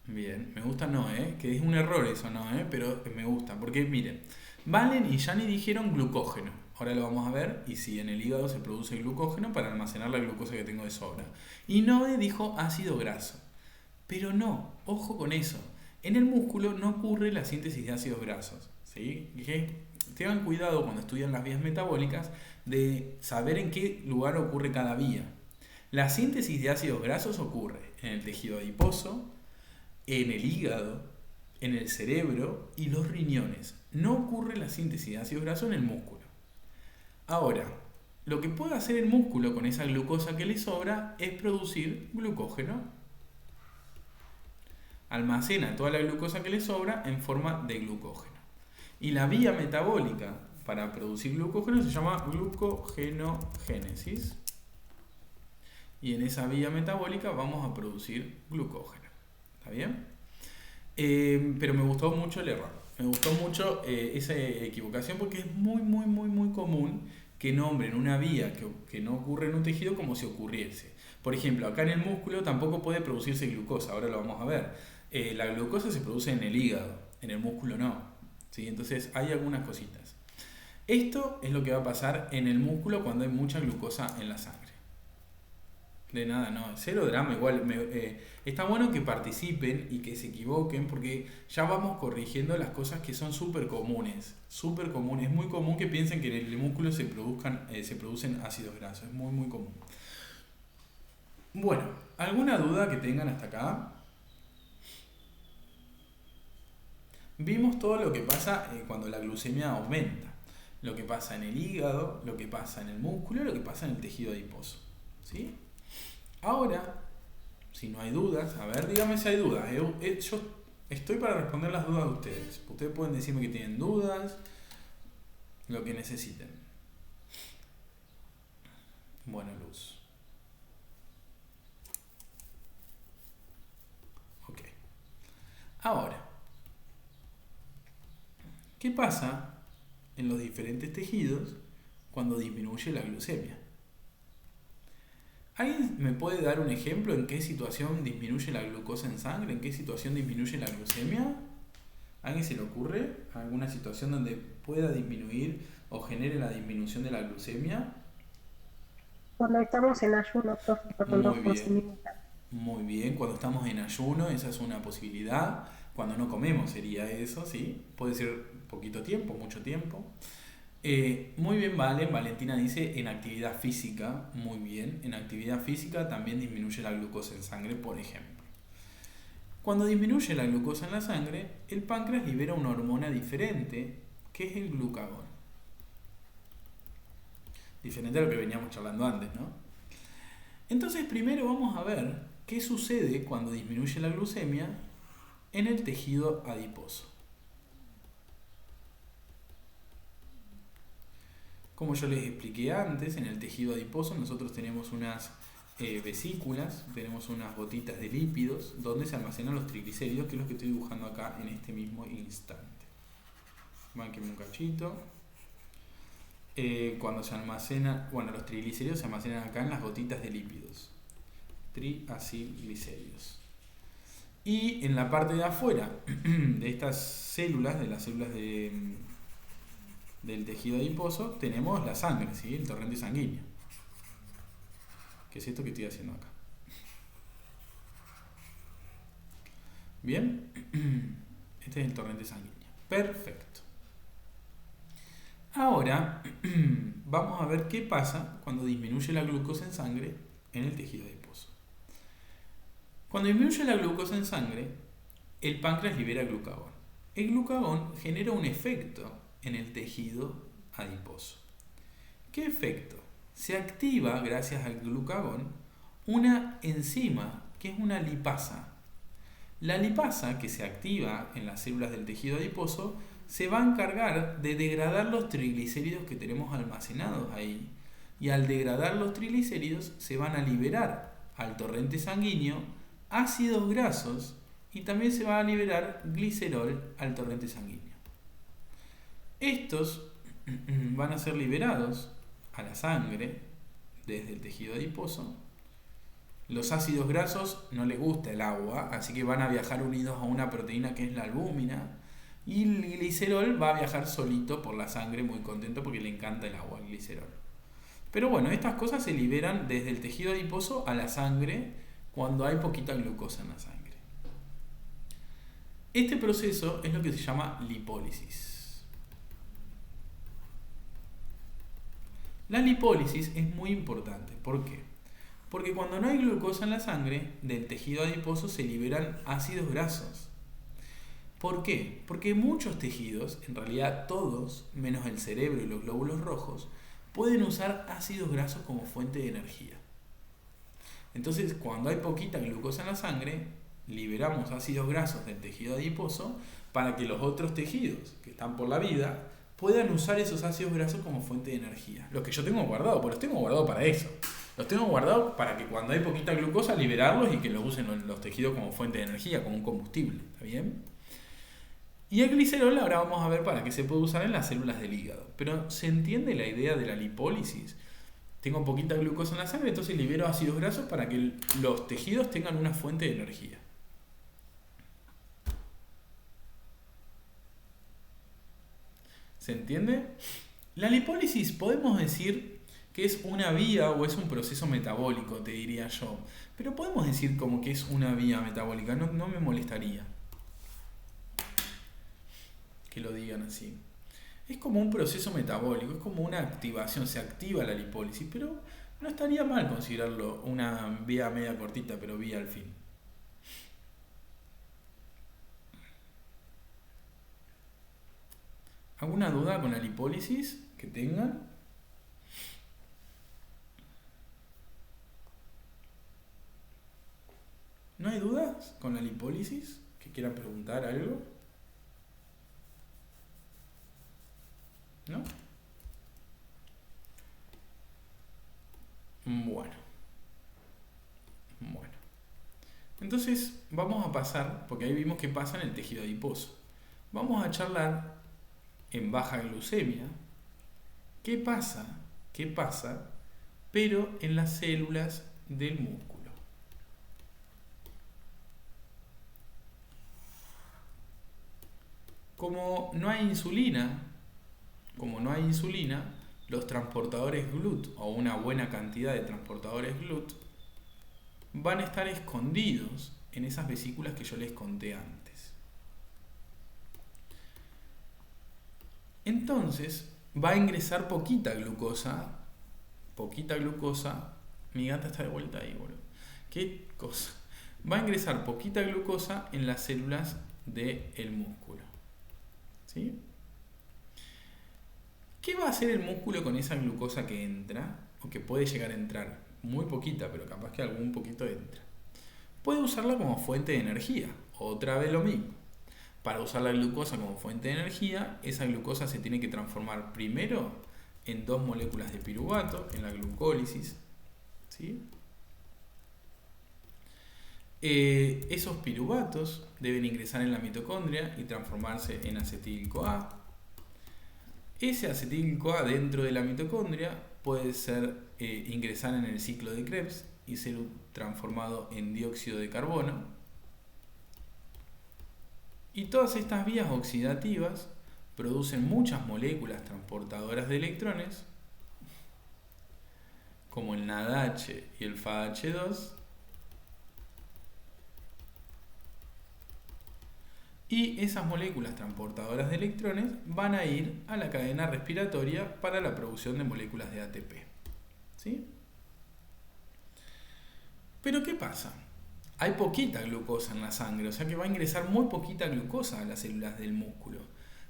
Bien, me gusta no, que es un error eso, no, pero me gusta, porque miren, Valen y Yani dijeron glucógeno, ahora lo vamos a ver, y si en el hígado se produce glucógeno para almacenar la glucosa que tengo de sobra. Y Noé dijo ácido graso, pero no, ojo con eso, en el músculo no ocurre la síntesis de ácidos grasos, ¿sí? Que tengan cuidado cuando estudian las vías metabólicas de saber en qué lugar ocurre cada vía. La síntesis de ácidos grasos ocurre en el tejido adiposo, en el hígado, en el cerebro y los riñones. No ocurre la síntesis de ácidos grasos en el músculo. Ahora, lo que puede hacer el músculo con esa glucosa que le sobra es producir glucógeno. Almacena toda la glucosa que le sobra en forma de glucógeno. Y la vía metabólica para producir glucógeno se llama glucogenogénesis. Y en esa vía metabólica vamos a producir glucógeno. ¿Está bien? Pero me gustó mucho el error. Me gustó mucho esa equivocación porque es muy común que nombren una vía que no ocurre en un tejido como si ocurriese. Por ejemplo, acá en el músculo tampoco puede producirse glucosa, ahora lo vamos a ver. La glucosa se produce en el hígado, en el músculo no. ¿Sí? Entonces hay algunas cositas. Esto es lo que va a pasar en el músculo cuando hay mucha glucosa en la sangre. De nada, no, cero drama, igual está bueno que participen y que se equivoquen porque ya vamos corrigiendo las cosas que son súper comunes, es muy común que piensen que en el músculo se producen ácidos grasos, es muy muy común. Bueno, ¿alguna duda que tengan hasta acá? Vimos todo lo que pasa cuando la glucemia aumenta, lo que pasa en el hígado, lo que pasa en el músculo, lo que pasa en el tejido adiposo, ¿sí? Ahora, si no hay dudas, a ver, díganme si hay dudas. Yo estoy para responder las dudas de ustedes. Ustedes pueden decirme que tienen dudas, lo que necesiten. Buena luz. Ok. Ahora, ¿qué pasa en los diferentes tejidos cuando disminuye la glucemia? ¿Alguien me puede dar un ejemplo en qué situación disminuye la glucosa en sangre? ¿En qué situación disminuye la glucemia? ¿A alguien se le ocurre alguna situación donde pueda disminuir o genere la disminución de la glucemia? Cuando estamos en ayuno, profe, cuando no Muy bien, consumimos. muy bien. Cuando estamos en ayuno, esa es una posibilidad. Cuando no comemos sería eso, ¿sí? Puede ser poquito tiempo, mucho tiempo. Muy bien, Valentina dice en actividad física, muy bien, en actividad física también disminuye la glucosa en sangre, por ejemplo. Cuando disminuye la glucosa en la sangre, el páncreas libera una hormona diferente, que es el glucagón. Diferente a lo que veníamos charlando antes, ¿no? Entonces primero vamos a ver qué sucede cuando disminuye la glucemia en el tejido adiposo. Como yo les expliqué antes, en el tejido adiposo nosotros tenemos unas vesículas, tenemos unas gotitas de lípidos donde se almacenan los triglicéridos, que es lo que estoy dibujando acá en este mismo instante. Mánquenme un cachito. Cuando se almacena, bueno, los triglicéridos se almacenan acá en las gotitas de lípidos. Triacilglicéridos. Y en la parte de afuera de estas células, de las células del tejido adiposo, tenemos la sangre, ¿sí? El torrente sanguíneo. ¿Qué es esto que estoy haciendo acá? ¿Bien? Este es el torrente sanguíneo. Perfecto. Ahora vamos a ver qué pasa cuando disminuye la glucosa en sangre en el tejido adiposo. Cuando disminuye la glucosa en sangre, el páncreas libera glucagón. El glucagón genera un efecto en el tejido adiposo. ¿Qué efecto? Se activa, gracias al glucagón, una enzima que es una lipasa. La lipasa que se activa en las células del tejido adiposo se va a encargar de degradar los triglicéridos que tenemos almacenados ahí. Y al degradar los triglicéridos se van a liberar al torrente sanguíneo ácidos grasos y también se va a liberar glicerol al torrente sanguíneo. Estos van a ser liberados a la sangre desde el tejido adiposo. Los ácidos grasos no les gusta el agua, así que van a viajar unidos a una proteína que es la albúmina. Y el glicerol va a viajar solito por la sangre, muy contento porque le encanta el agua, el glicerol. Pero bueno, estas cosas se liberan desde el tejido adiposo a la sangre cuando hay poquita glucosa en la sangre. Este proceso es lo que se llama lipólisis. La lipólisis es muy importante. ¿Por qué? Porque cuando no hay glucosa en la sangre, del tejido adiposo se liberan ácidos grasos. ¿Por qué? Porque muchos tejidos, en realidad todos, menos el cerebro y los glóbulos rojos, pueden usar ácidos grasos como fuente de energía. Entonces, cuando hay poquita glucosa en la sangre, liberamos ácidos grasos del tejido adiposo para que los otros tejidos que están por la vida puedan usar esos ácidos grasos como fuente de energía. Los que yo tengo guardados, pues los tengo guardados para eso. Los tengo guardados para que cuando hay poquita glucosa liberarlos y que los usen los tejidos como fuente de energía, como un combustible. ¿Está bien? Y el glicerol ahora vamos a ver para qué se puede usar en las células del hígado. Pero ¿se entiende la idea de la lipólisis? Tengo poquita glucosa en la sangre, entonces libero ácidos grasos para que los tejidos tengan una fuente de energía. ¿Se entiende? La lipólisis podemos decir que es una vía o es un proceso metabólico, te diría yo. Pero podemos decir como que es una vía metabólica, no me molestaría que lo digan así. Es como un proceso metabólico, es como una activación, se activa la lipólisis, pero no estaría mal considerarlo una vía media cortita, pero vía al fin. ¿Alguna duda con la lipólisis que tengan? ¿No hay dudas con la lipólisis? ¿Que quieran preguntar algo? ¿No? Bueno. Entonces vamos a pasar, porque ahí vimos que pasa en el tejido adiposo. Vamos a charlar en baja glucemia. ¿Qué pasa? ¿Qué pasa? Pero en las células del músculo. Como no hay insulina, los transportadores GLUT o una buena cantidad de transportadores GLUT van a estar escondidos en esas vesículas que yo les conté antes. Entonces va a ingresar poquita glucosa. Mi gata está de vuelta ahí, boludo. ¿Qué cosa? Va a ingresar poquita glucosa en las células del músculo. ¿Sí? ¿Qué va a hacer el músculo con esa glucosa que entra? O que puede llegar a entrar. Muy poquita, pero capaz que algún poquito entra. Puede usarla como fuente de energía. Otra vez lo mismo. Para usar la glucosa como fuente de energía, esa glucosa se tiene que transformar primero en 2 moléculas de piruvato, en la glucólisis. ¿Sí? Esos piruvatos deben ingresar en la mitocondria y transformarse en acetil-CoA. Ese acetil-CoA dentro de la mitocondria puede ingresar en el ciclo de Krebs y ser transformado en dióxido de carbono. Y todas estas vías oxidativas producen muchas moléculas transportadoras de electrones, como el NADH y el FADH2, y esas moléculas transportadoras de electrones van a ir a la cadena respiratoria para la producción de moléculas de ATP. ¿Sí? Pero ¿qué pasa? Hay poquita glucosa en la sangre, o sea que va a ingresar muy poquita glucosa a las células del músculo.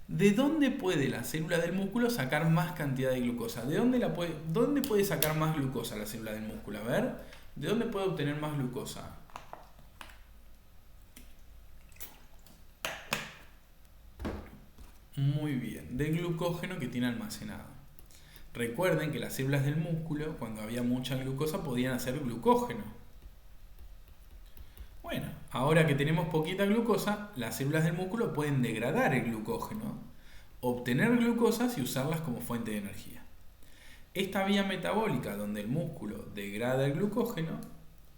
¿De dónde puede la célula del músculo sacar más cantidad de glucosa? ¿Dónde puede sacar más glucosa la célula del músculo? A ver, ¿de dónde puede obtener más glucosa? Muy bien, del glucógeno que tiene almacenado. Recuerden que las células del músculo, cuando había mucha glucosa, podían hacer glucógeno. Bueno, ahora que tenemos poquita glucosa, las células del músculo pueden degradar el glucógeno, obtener glucosas y usarlas como fuente de energía. Esta vía metabólica donde el músculo degrada el glucógeno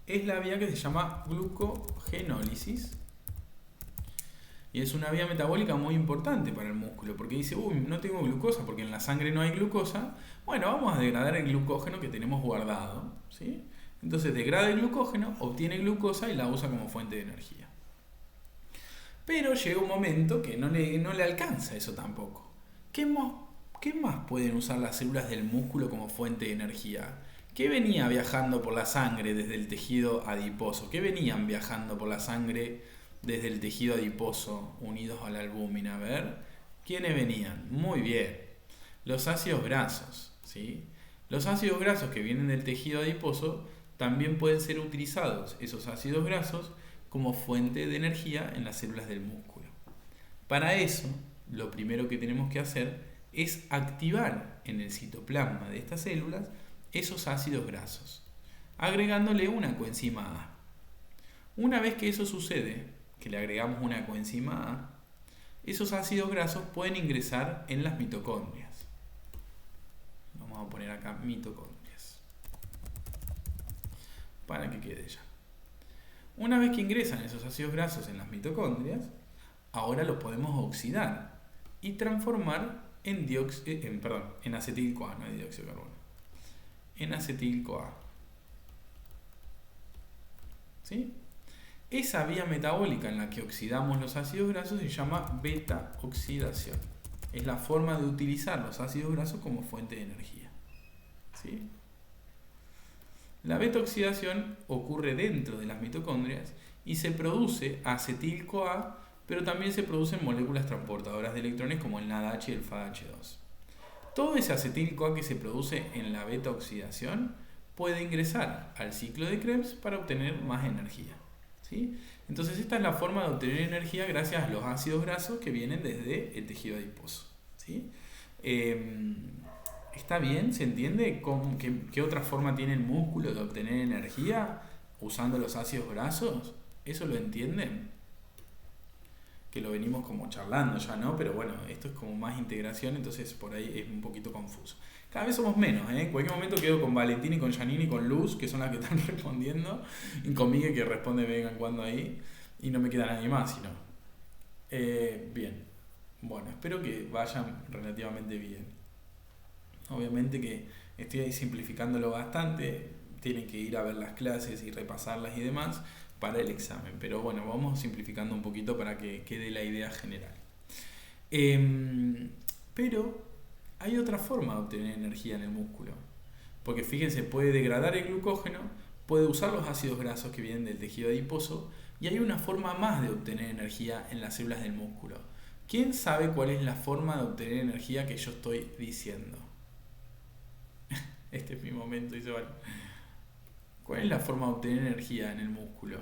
es la vía que se llama glucogenólisis. Y es una vía metabólica muy importante para el músculo, porque dice, uy, no tengo glucosa porque en la sangre no hay glucosa. Bueno, vamos a degradar el glucógeno que tenemos guardado, ¿sí? Entonces degrada el glucógeno, obtiene glucosa y la usa como fuente de energía. Pero llega un momento que no le alcanza eso tampoco. ¿Qué más pueden usar las células del músculo como fuente de energía? ¿Qué venía viajando por la sangre desde el tejido adiposo? ¿Qué venían viajando por la sangre desde el tejido adiposo unidos a la albúmina? A ver, ¿quiénes venían? Muy bien, los ácidos grasos, ¿sí? Los ácidos grasos que vienen del tejido adiposo también pueden ser utilizados, esos ácidos grasos, como fuente de energía en las células del músculo. Para eso, lo primero que tenemos que hacer es activar en el citoplasma de estas células esos ácidos grasos, agregándole una coenzima A. Una vez que eso sucede, que le agregamos una coenzima A, esos ácidos grasos pueden ingresar en las mitocondrias. Vamos a poner acá mitocondrias para que quede ya. Una vez que ingresan esos ácidos grasos en las mitocondrias, ahora los podemos oxidar y transformar en acetil-CoA, no hay dióxido de carbono, en acetil-CoA. ¿Sí? Esa vía metabólica en la que oxidamos los ácidos grasos se llama beta-oxidación. Es la forma de utilizar los ácidos grasos como fuente de energía. ¿Sí? La beta-oxidación ocurre dentro de las mitocondrias y se produce acetil-CoA, pero también se producen moléculas transportadoras de electrones como el NADH y el FADH2. Todo ese acetil-CoA que se produce en la beta-oxidación puede ingresar al ciclo de Krebs para obtener más energía. ¿Sí? Entonces esta es la forma de obtener energía gracias a los ácidos grasos que vienen desde el tejido adiposo. ¿Sí? ¿Está bien? ¿Se entiende qué otra forma tiene el músculo de obtener energía usando los ácidos grasos? ¿Eso lo entienden? Que lo venimos como charlando ya, ¿no? Pero bueno, esto es como más integración, entonces por ahí es un poquito confuso. Cada vez somos menos, ¿eh? En cualquier momento quedo con Valentín y con Janine y con Luz, que son las que están respondiendo, y con Miguel, que responde de vez en cuando ahí, y no me queda nadie más, sino. Bien. Bueno, espero que vayan relativamente bien. Obviamente que estoy ahí simplificándolo bastante, tienen que ir a ver las clases y repasarlas y demás para el examen, pero bueno, vamos simplificando un poquito para que quede la idea general. Pero hay otra forma de obtener energía en el músculo, porque fíjense, puede degradar el glucógeno, puede usar los ácidos grasos que vienen del tejido adiposo, y hay una forma más de obtener energía en las células del músculo. ¿Quién sabe cuál es la forma de obtener energía que yo estoy diciendo? Este es mi momento, dice Val. ¿Cuál es la forma de obtener energía en el músculo?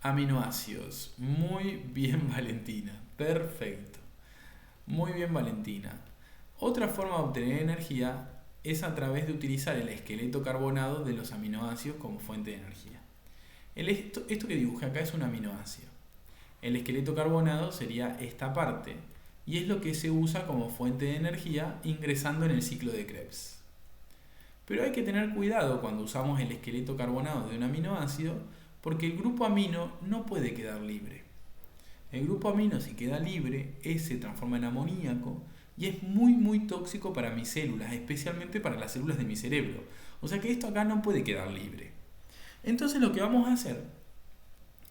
Aminoácidos. Muy bien, Valentina. Perfecto. Muy bien, Valentina. Otra forma de obtener energía es a través de utilizar el esqueleto carbonado de los aminoácidos como fuente de energía. Esto que dibujé acá es un aminoácido. El esqueleto carbonado sería esta parte y es lo que se usa como fuente de energía ingresando en el ciclo de Krebs. Pero hay que tener cuidado cuando usamos el esqueleto carbonado de un aminoácido porque el grupo amino no puede quedar libre. El grupo amino, si queda libre, se transforma en amoníaco y es muy tóxico para mis células, especialmente para las células de mi cerebro. O sea que esto acá no puede quedar libre. Entonces lo que vamos a hacer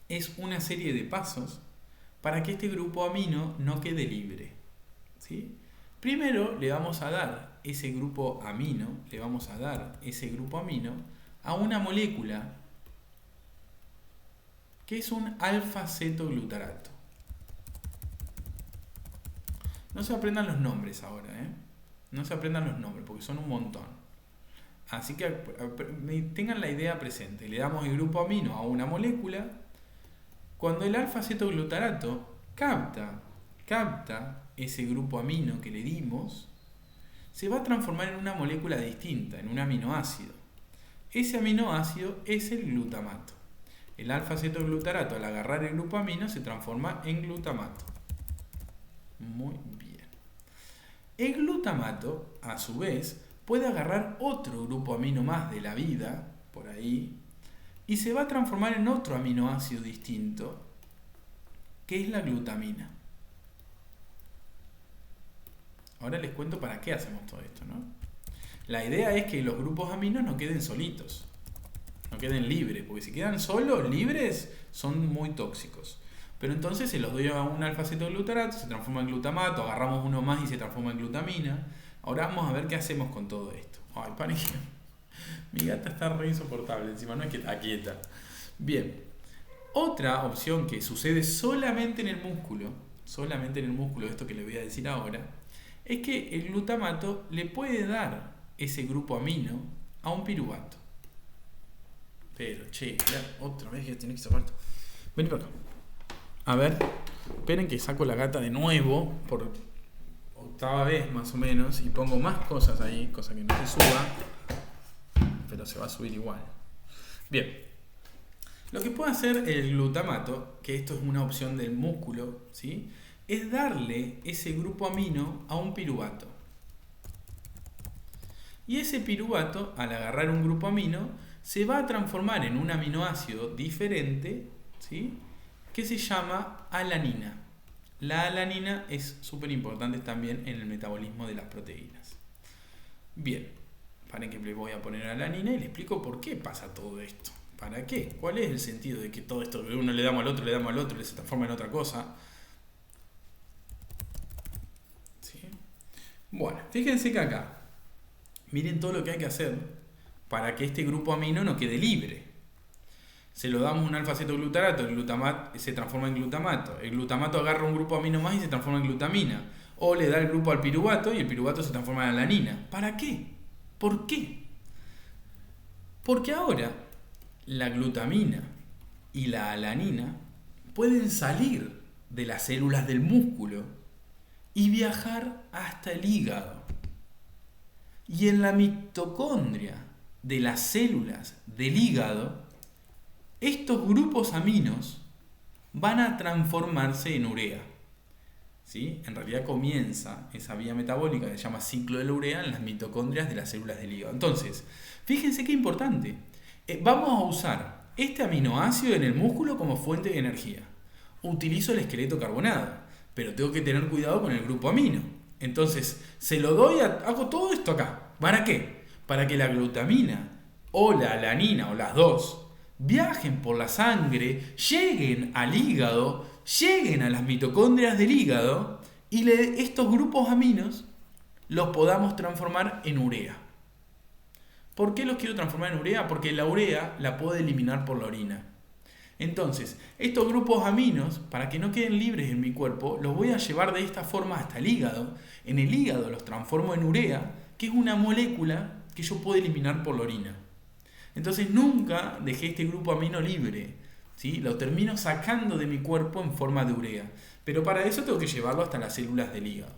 es una serie de pasos para que este grupo amino no quede libre. ¿Sí? Primero le vamos a dar ese grupo amino, a una molécula que es un alfa-cetoglutarato. No se aprendan los nombres ahora, ¿eh? No se aprendan los nombres porque son un montón. Así que tengan la idea presente. Le damos el grupo amino a una molécula. Cuando el alfa-cetoglutarato capta ese grupo amino que le dimos, se va a transformar en una molécula distinta, en un aminoácido. Ese aminoácido es el glutamato. El alfa-cetoglutarato, al agarrar el grupo amino, se transforma en glutamato. Muy bien. El glutamato, a su vez, puede agarrar otro grupo amino más de la vida, por ahí, y se va a transformar en otro aminoácido distinto, que es la glutamina. Ahora les cuento para qué hacemos todo esto, ¿no? La idea es que los grupos aminos no queden solitos, no queden libres, porque si quedan solos, libres, son muy tóxicos. Pero entonces se los doy a un alfa-cetoglutarato, se transforma en glutamato, agarramos uno más y se transforma en glutamina. Ahora vamos a ver qué hacemos con todo esto. Ay, paren, mi gata está re insoportable, encima no es que está quieta. Bien, otra opción que sucede solamente en el músculo, esto que les voy a decir ahora, es que el glutamato le puede dar ese grupo amino a un piruvato. Pero, che, otra vez ya tiene que sacar. Vení para acá. A ver, esperen que saco la gata de nuevo, por octava vez más o menos, y pongo más cosas ahí, cosa que no se suba, pero se va a subir igual. Bien, Lo que puede hacer el glutamato, que esto es una opción del músculo, ¿sí? Es darle ese grupo amino a un piruvato. Y ese piruvato, al agarrar un grupo amino, se va a transformar en un aminoácido diferente, ¿sí? Que se llama alanina. La alanina es súper importante también en el metabolismo de las proteínas. Bien, paren que le voy a poner alanina y le explico por qué pasa todo esto. ¿Para qué? ¿Cuál es el sentido de que todo esto que uno le damos al otro, se transforma en otra cosa? ¿Sí? Bueno, fíjense que acá, miren todo lo que hay que hacer para que este grupo amino no quede libre. Se lo damos un alfa-cetoglutarato, el glutamato se transforma en glutamato. El glutamato agarra un grupo amino más y se transforma en glutamina. O le da el grupo al piruvato y el piruvato se transforma en alanina. ¿Para qué? ¿Por qué? Porque ahora la glutamina y la alanina pueden salir de las células del músculo y viajar hasta el hígado. Y en la mitocondria de las células del hígado, estos grupos aminos van a transformarse en urea. ¿Sí? En realidad comienza esa vía metabólica que se llama ciclo de la urea en las mitocondrias de las células del hígado. Entonces, fíjense qué importante. Vamos a usar este aminoácido en el músculo como fuente de energía. Utilizo el esqueleto carbonado, pero tengo que tener cuidado con el grupo amino. Entonces, se lo doy, hago todo esto acá. ¿Para qué? Para que la glutamina o la alanina o las dos viajen por la sangre, lleguen al hígado, lleguen a las mitocondrias del hígado y estos grupos aminos los podamos transformar en urea. ¿Por qué los quiero transformar en urea? Porque la urea la puedo eliminar por la orina. Entonces, estos grupos aminos, para que no queden libres en mi cuerpo, los voy a llevar de esta forma hasta el hígado. En el hígado los transformo en urea, que es una molécula que yo puedo eliminar por la orina. Entonces nunca dejé este grupo amino libre, ¿sí? Lo termino sacando de mi cuerpo en forma de urea. Pero para eso tengo que llevarlo hasta las células del hígado.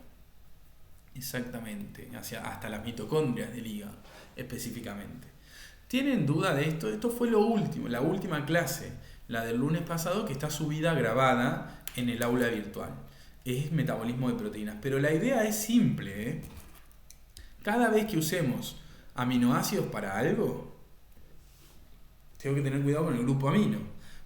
Exactamente, hasta las mitocondrias del hígado, específicamente. ¿Tienen duda de esto? Esto fue lo último, la última clase, la del lunes pasado, que está subida, grabada en el aula virtual. Es metabolismo de proteínas. Pero la idea es simple, ¿eh? Cada vez que usemos aminoácidos para algo, tengo que tener cuidado con el grupo amino,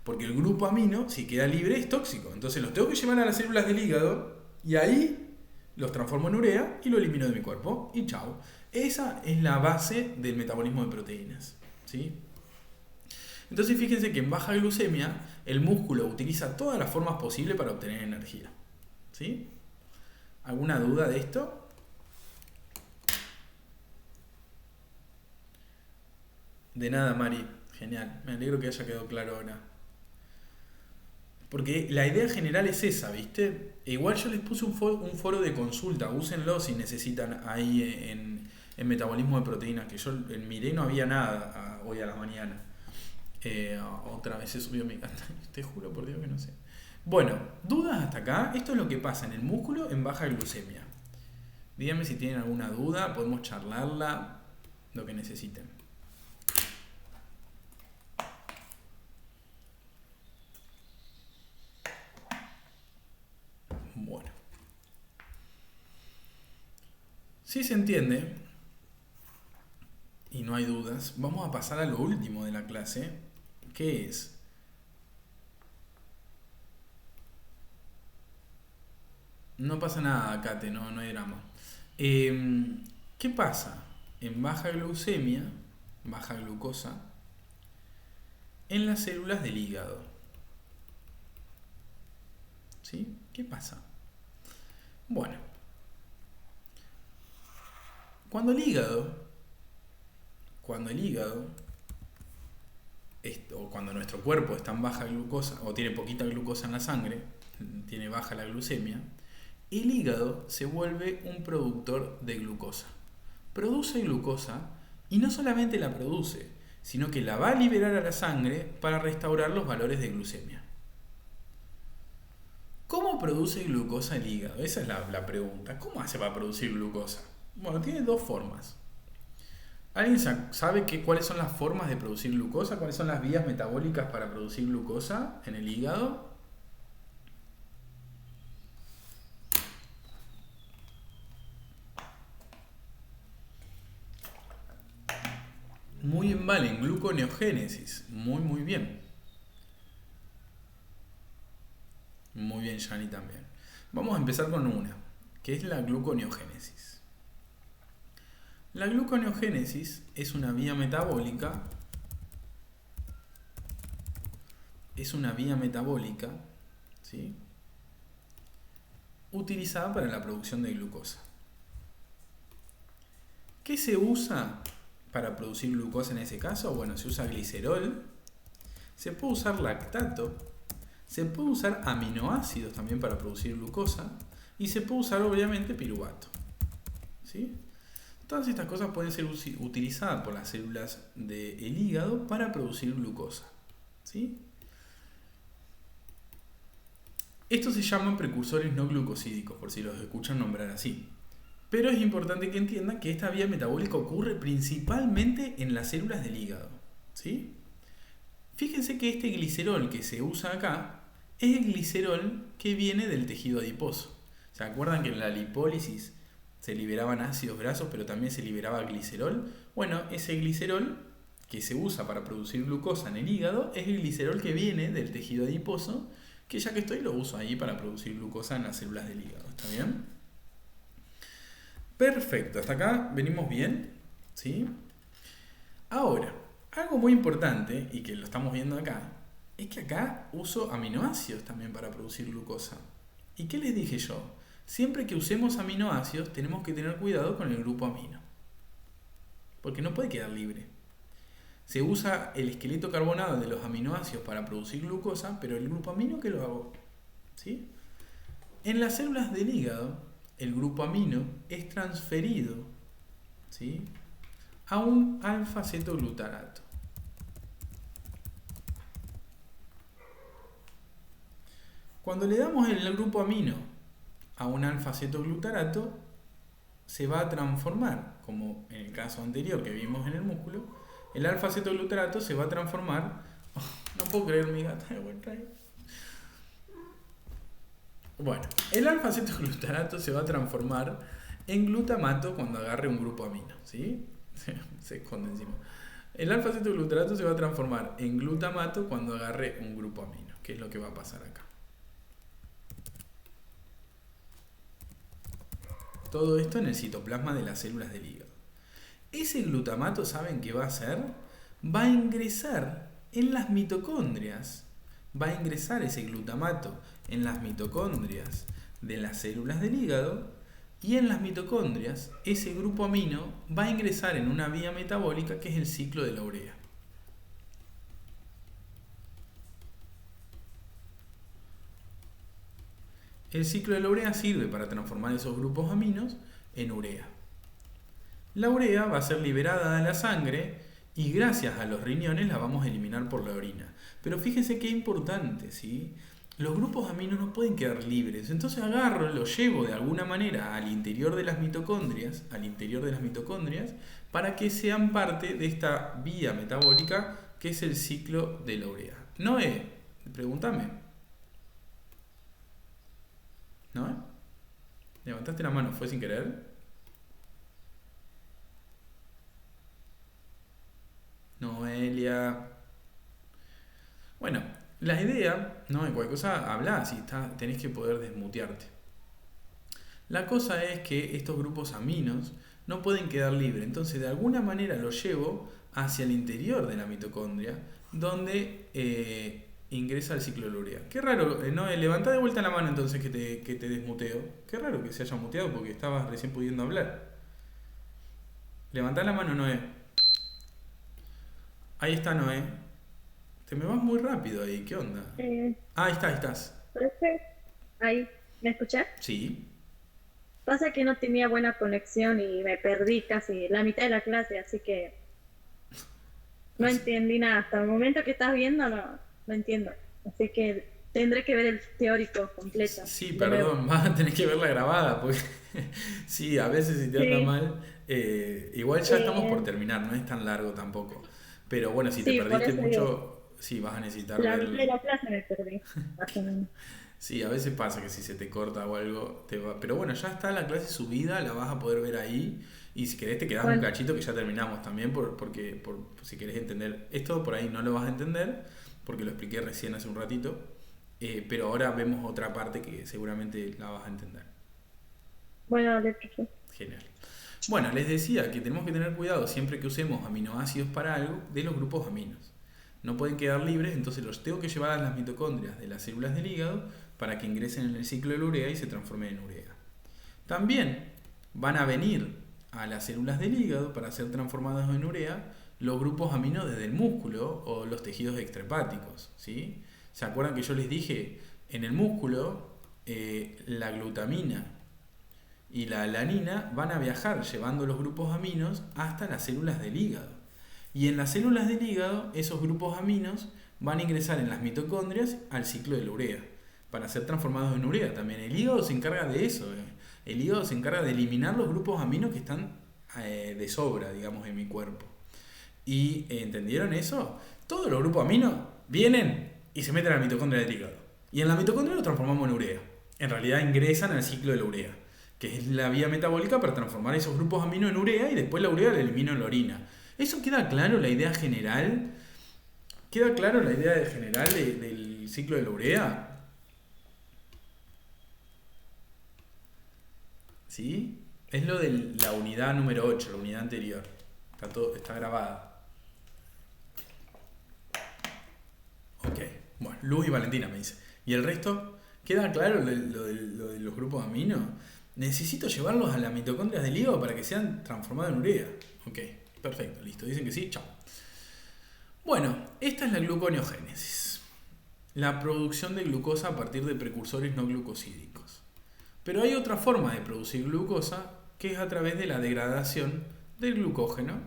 porque el grupo amino, si queda libre, es tóxico. Entonces los tengo que llevar a las células del hígado y ahí los transformo en urea y lo elimino de mi cuerpo y chao. Esa es la base del metabolismo de proteínas, ¿sí? Entonces fíjense que en baja glucemia el músculo utiliza todas las formas posibles para obtener energía, ¿sí? ¿Alguna duda de esto? De nada, Mari. Genial. Me alegro que haya quedado claro ahora. Porque la idea general es esa, ¿viste? Igual yo les puse un foro de consulta. Úsenlo si necesitan ahí en metabolismo de proteínas. Que yo miré y no había nada hoy a la mañana. Otra vez se subió mi... Te juro por Dios que no sé. Bueno, dudas hasta acá. Esto es lo que pasa en el músculo en baja glucemia. Díganme si tienen alguna duda. Podemos charlarla. Lo que necesiten. Bueno. Si se entiende, y no hay dudas, vamos a pasar a lo último de la clase, que es no pasa nada, Kate, no hay drama. ¿Qué pasa en baja glucemia, baja glucosa, en las células del hígado? ¿Sí? ¿Qué pasa? Bueno, cuando el hígado, o cuando nuestro cuerpo está en baja glucosa, o tiene poquita glucosa en la sangre, tiene baja la glucemia, el hígado se vuelve un productor de glucosa. Produce glucosa y no solamente la produce, sino que la va a liberar a la sangre para restaurar los valores de glucemia. ¿Cómo produce glucosa el hígado? Esa es la pregunta. ¿Cómo hace para producir glucosa? Bueno, tiene dos formas. ¿Alguien sabe cuáles son las formas de producir glucosa? ¿Cuáles son las vías metabólicas para producir glucosa en el hígado? Muy bien, Valen, gluconeogénesis. Muy bien. Muy bien, Yani también. Vamos a empezar con una, que es la gluconeogénesis. La gluconeogénesis es una vía metabólica, ¿sí?, utilizada para la producción de glucosa. ¿Qué se usa para producir glucosa en ese caso? Bueno, se usa glicerol, se puede usar lactato, se puede usar aminoácidos también para producir glucosa y se puede usar obviamente piruvato, ¿sí? Todas estas cosas pueden ser utilizadas por las células del hígado para producir glucosa, ¿sí? Estos se llaman precursores no glucosídicos, por si los escuchan nombrar así. Pero es importante que entiendan que esta vía metabólica ocurre principalmente en las células del hígado, ¿sí? Fíjense que este glicerol que se usa acá es el glicerol que viene del tejido adiposo. ¿Se acuerdan que en la lipólisis se liberaban ácidos grasos, pero también se liberaba glicerol? Bueno, ese glicerol que se usa para producir glucosa en el hígado es el glicerol que viene del tejido adiposo, que ya que estoy lo uso ahí para producir glucosa en las células del hígado. ¿Está bien? Perfecto, hasta acá venimos bien, ¿sí? Ahora, algo muy importante, y que lo estamos viendo acá, es que acá uso aminoácidos también para producir glucosa. ¿Y qué les dije yo? Siempre que usemos aminoácidos tenemos que tener cuidado con el grupo amino, porque no puede quedar libre. Se usa el esqueleto carbonado de los aminoácidos para producir glucosa, pero el grupo amino, ¿qué lo hago? ¿Sí? En las células del hígado, el grupo amino es transferido, ¿sí?, a un alfa-cetoglutarato. Cuando le damos el grupo amino a un alfa-cetoglutarato, se va a transformar, como en el caso anterior que vimos en el músculo, el alfa-cetoglutarato se va a transformar... Oh, no puedo creer mi gata de vuelta ahí. Bueno, el alfa-cetoglutarato se va a transformar en glutamato cuando agarre un grupo amino, ¿sí? Se esconde encima. El alfa-cetoglutarato se va a transformar en glutamato cuando agarre un grupo amino, que es lo que va a pasar acá. Todo esto en el citoplasma de las células del hígado. Ese glutamato, ¿saben qué va a hacer? Va a ingresar en las mitocondrias. Va a ingresar ese glutamato en las mitocondrias de las células del hígado, y en las mitocondrias ese grupo amino va a ingresar en una vía metabólica que es el ciclo de la urea. El ciclo de la urea sirve para transformar esos grupos aminos en urea. La urea va a ser liberada de la sangre y gracias a los riñones la vamos a eliminar por la orina. Pero fíjense qué importante, ¿sí? Los grupos aminos no pueden quedar libres, entonces agarro, los llevo de alguna manera al interior de las mitocondrias, para que sean parte de esta vía metabólica que es el ciclo de la urea. Noé, pregúntame. ¿Noé? ¿Levantaste la mano? ¿Fue sin querer? Noelia. Bueno, la idea, ¿no?, de cualquier cosa, habla, si tenés que poder desmutearte. La cosa es que estos grupos aminos no pueden quedar libres, entonces de alguna manera los llevo hacia el interior de la mitocondria, donde ingresa el ciclo de la urea. Qué raro, ¿no? Levantá de vuelta la mano entonces que te desmuteo. Qué raro que se haya muteado porque estabas recién pudiendo hablar. Levantá la mano, Noé. Ahí está, Noé. Te me vas muy rápido ahí, ¿qué onda? Ahí estás. Perfecto. Ahí, ¿me escuchás? Sí. Pasa que no tenía buena conexión y me perdí casi la mitad de la clase, así que no entendí nada. Hasta el momento que estás viendo no entiendo. Así que tendré que ver el teórico completo. Sí, perdón, vas a tener que verla grabada, porque sí, a veces si te anda Sí. mal, Igual ya estamos por Eh, terminar, no es tan largo tampoco. Pero bueno, si te sí, por perdiste eso digo, mucho, sí, vas a necesitar la ver. mitad de la clase me perdí, más o menos. Sí, a veces pasa que si se te corta o algo, te va. Pero bueno, ya está la clase subida, la vas a poder ver ahí. Y si querés te quedás un Bueno, cachito que ya terminamos también, porque si querés entender esto, por ahí no lo vas a entender, porque lo expliqué recién hace un ratito. Pero ahora vemos otra parte que seguramente la vas a entender. bueno, dale, profe. Genial. Bueno, les decía que tenemos que tener cuidado siempre que usemos aminoácidos para algo de los grupos aminos. No pueden quedar libres, entonces los tengo que llevar a las mitocondrias de las células del hígado para que ingresen en el ciclo de la urea y se transformen en urea. También van a venir a las células del hígado para ser transformados en urea los grupos aminos desde el músculo o los tejidos extrahepáticos. ¿Sí? ¿Se acuerdan que yo les dije en el músculo la glutamina y la alanina van a viajar llevando los grupos aminos hasta las células del hígado? Y en las células del hígado, esos grupos aminos van a ingresar en las mitocondrias al ciclo de la urea, para ser transformados en urea también. El hígado se encarga de eso. El hígado se encarga de eliminar los grupos aminos que están de sobra, digamos, en mi cuerpo. ¿Y entendieron eso? Todos los grupos aminos vienen y se meten a la mitocondria del hígado. Y en la mitocondria lo transformamos en urea. En realidad ingresan al ciclo de la urea, que es la vía metabólica para transformar esos grupos aminos en urea y después la urea la elimino en la orina. ¿Eso queda claro la idea general? ¿Queda claro la idea general del ciclo de la urea? ¿Sí? Es lo de la unidad número 8, la unidad anterior. Está grabada. Ok. Bueno, Luz y Valentina me dice. ¿Y el resto? ¿Queda claro lo de los grupos aminos? Necesito llevarlos a las mitocondrias del hígado para que sean transformados en urea. Ok, perfecto, listo. Dicen que sí, chao. Bueno, esta es la gluconeogénesis. La producción de glucosa a partir de precursores no glucosídicos. Pero hay otra forma de producir glucosa que es a través de la degradación del glucógeno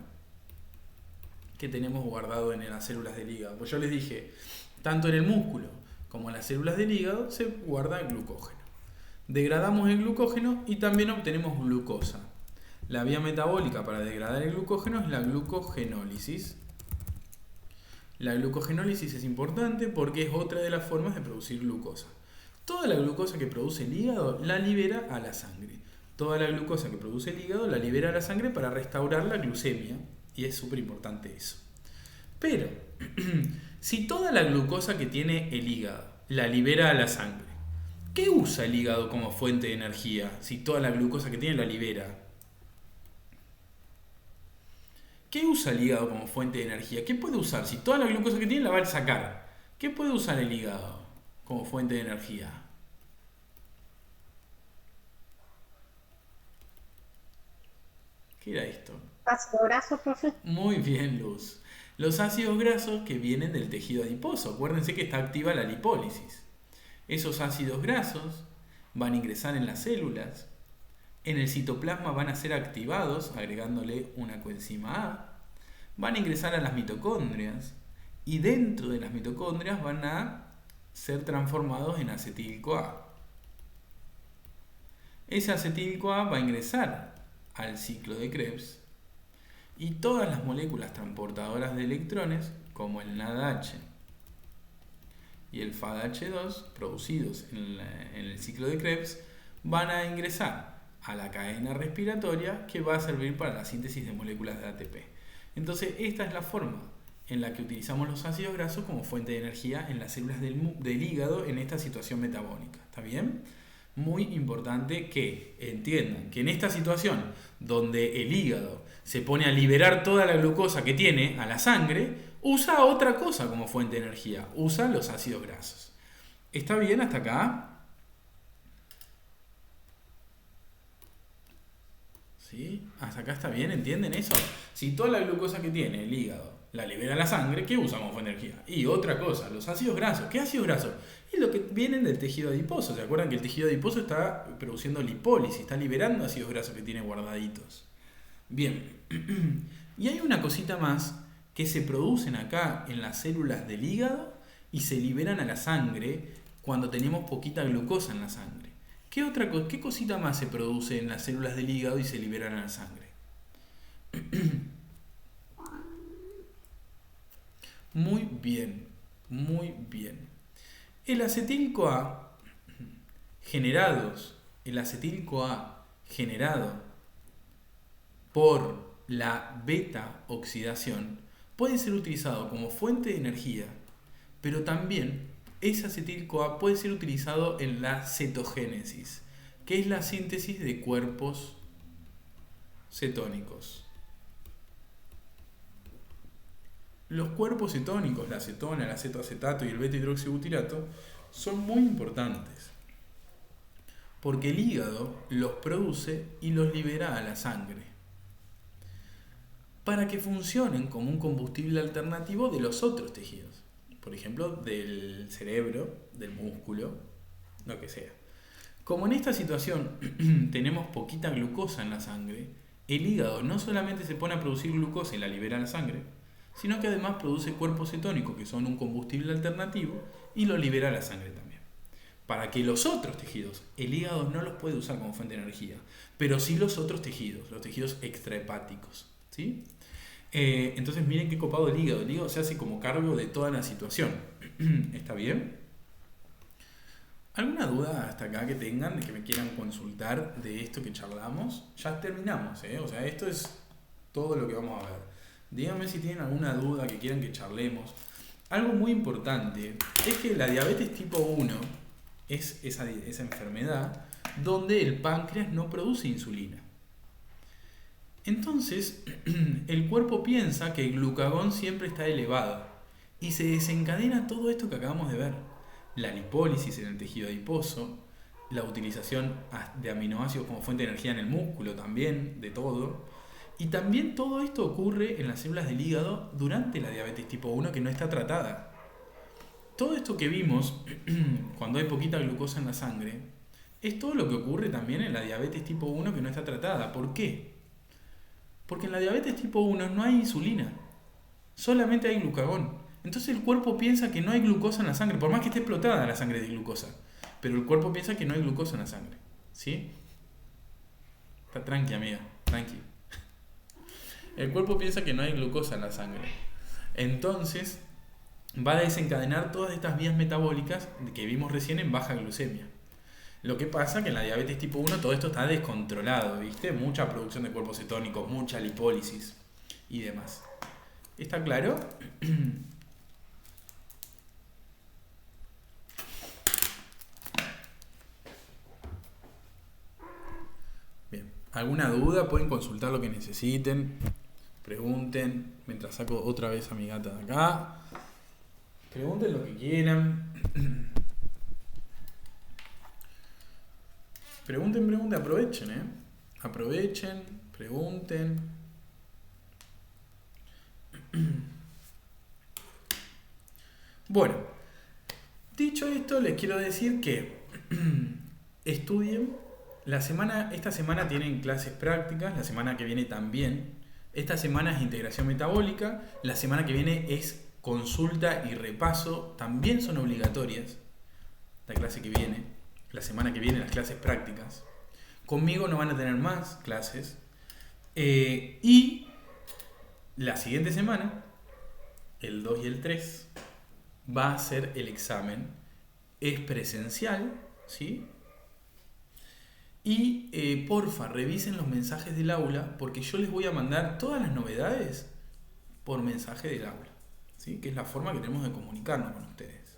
que tenemos guardado en las células del hígado. Pues yo les dije, tanto en el músculo como en las células del hígado se guarda el glucógeno. Degradamos el glucógeno y también obtenemos glucosa. La vía metabólica para degradar el glucógeno es la glucogenólisis. La glucogenólisis es importante porque es otra de las formas de producir glucosa. Toda la glucosa que produce el hígado la libera a la sangre. Toda la glucosa que produce el hígado la libera a la sangre para restaurar la glucemia. Y es súper importante eso. Pero, si toda la glucosa que tiene el hígado la libera a la sangre, ¿qué usa el hígado como fuente de energía si toda la glucosa que tiene la libera? ¿Qué usa el hígado como fuente de energía? ¿Qué puede usar? Si toda la glucosa que tiene la va a sacar, ¿qué puede usar el hígado como fuente de energía? ¿Qué era esto? Ácido graso, profe. Muy bien, Luz. Los ácidos grasos que vienen del tejido adiposo. Acuérdense que está activa la lipólisis. Esos ácidos grasos van a ingresar en las células. En el citoplasma van a ser activados agregándole una coenzima A. Van a ingresar a las mitocondrias. Y dentro de las mitocondrias van a ser transformados en acetil-CoA. Ese acetil-CoA va a ingresar al ciclo de Krebs y todas las moléculas transportadoras de electrones, como el NADH y el FADH2, producidos en el ciclo de Krebs, van a ingresar a la cadena respiratoria que va a servir para la síntesis de moléculas de ATP. Entonces, esta es la forma en la que utilizamos los ácidos grasos como fuente de energía en las células del hígado en esta situación metabólica. ¿Está bien? Muy importante que entiendan que en esta situación donde el hígado se pone a liberar toda la glucosa que tiene a la sangre, usa otra cosa como fuente de energía, usa los ácidos grasos. ¿Está bien hasta acá? ¿Sí? ¿Hasta acá está bien? ¿Entienden eso? Si toda la glucosa que tiene el hígado la libera la sangre, ¿qué usa como fuente de energía? Y otra cosa, los ácidos grasos. ¿Qué ácidos grasos? Es lo que vienen del tejido adiposo. ¿Se acuerdan que el tejido adiposo está produciendo lipólisis, está liberando ácidos grasos que tiene guardaditos? Bien. Y hay una cosita más que se producen acá en las células del hígado y se liberan a la sangre cuando tenemos poquita glucosa en la sangre. ¿Qué cosita más se produce en las células del hígado y se liberan a la sangre? Muy bien, muy bien. El acetil-CoA el acetil-CoA generado por la beta oxidación puede ser utilizado como fuente de energía, pero también ese acetil-CoA puede ser utilizado en la cetogénesis, que es la síntesis de cuerpos cetónicos. Los cuerpos cetónicos, la acetona, el acetoacetato y el beta-hidroxibutirato, son muy importantes porque el hígado los produce y los libera a la sangre para que funcionen como un combustible alternativo de los otros tejidos, por ejemplo, del cerebro, del músculo, lo que sea. Como en esta situación tenemos poquita glucosa en la sangre, el hígado no solamente se pone a producir glucosa y la libera a la sangre, sino que además produce cuerpos cetónicos que son un combustible alternativo y lo libera a la sangre también. Para que los otros tejidos, el hígado no los puede usar como fuente de energía, pero sí los otros tejidos, los tejidos extrahepáticos, ¿sí? Entonces miren qué copado el hígado se hace como cargo de toda la situación. ¿Está bien? ¿Alguna duda hasta acá que tengan, de que me quieran consultar de esto que charlamos? Ya terminamos, o sea, esto es todo lo que vamos a ver. Díganme si tienen alguna duda que quieran que charlemos. Algo muy importante es que la diabetes tipo 1 es esa enfermedad donde el páncreas no produce insulina. Entonces, el cuerpo piensa que el glucagón siempre está elevado y se desencadena todo esto que acabamos de ver. La lipólisis en el tejido adiposo, la utilización de aminoácidos como fuente de energía en el músculo también, de todo. Y también todo esto ocurre en las células del hígado durante la diabetes tipo 1 que no está tratada. Todo esto que vimos cuando hay poquita glucosa en la sangre es todo lo que ocurre también en la diabetes tipo 1 que no está tratada. ¿Por qué? Porque en la diabetes tipo 1 no hay insulina, solamente hay glucagón. Entonces el cuerpo piensa que no hay glucosa en la sangre, por más que esté explotada la sangre de glucosa. Pero el cuerpo piensa que no hay glucosa en la sangre. ¿Sí? Está tranqui, amiga, tranqui. El cuerpo piensa que no hay glucosa en la sangre. Entonces va a desencadenar todas estas vías metabólicas que vimos recién en baja glucemia. Lo que pasa que en la diabetes tipo 1 todo esto está descontrolado, ¿viste? Mucha producción de cuerpos cetónicos, mucha lipólisis y demás. ¿Está claro? Bien. ¿Alguna duda? Pueden consultar lo que necesiten. Pregunten. Mientras saco otra vez a mi gata de acá. Pregunten lo que quieran. Pregunten, aprovechen, Aprovechen, pregunten. Bueno, dicho esto, les quiero decir que estudien. Esta semana tienen clases prácticas, la semana que viene también. Esta semana es integración metabólica, la semana que viene es consulta y repaso, también son obligatorias. La clase que viene, la semana que viene las clases prácticas. Conmigo no van a tener más clases. Y la siguiente semana, el 2 y el 3, va a ser el examen. Es presencial, ¿sí? Y porfa, revisen los mensajes del aula porque yo les voy a mandar todas las novedades por mensaje del aula, ¿sí? Que es la forma que tenemos de comunicarnos con ustedes.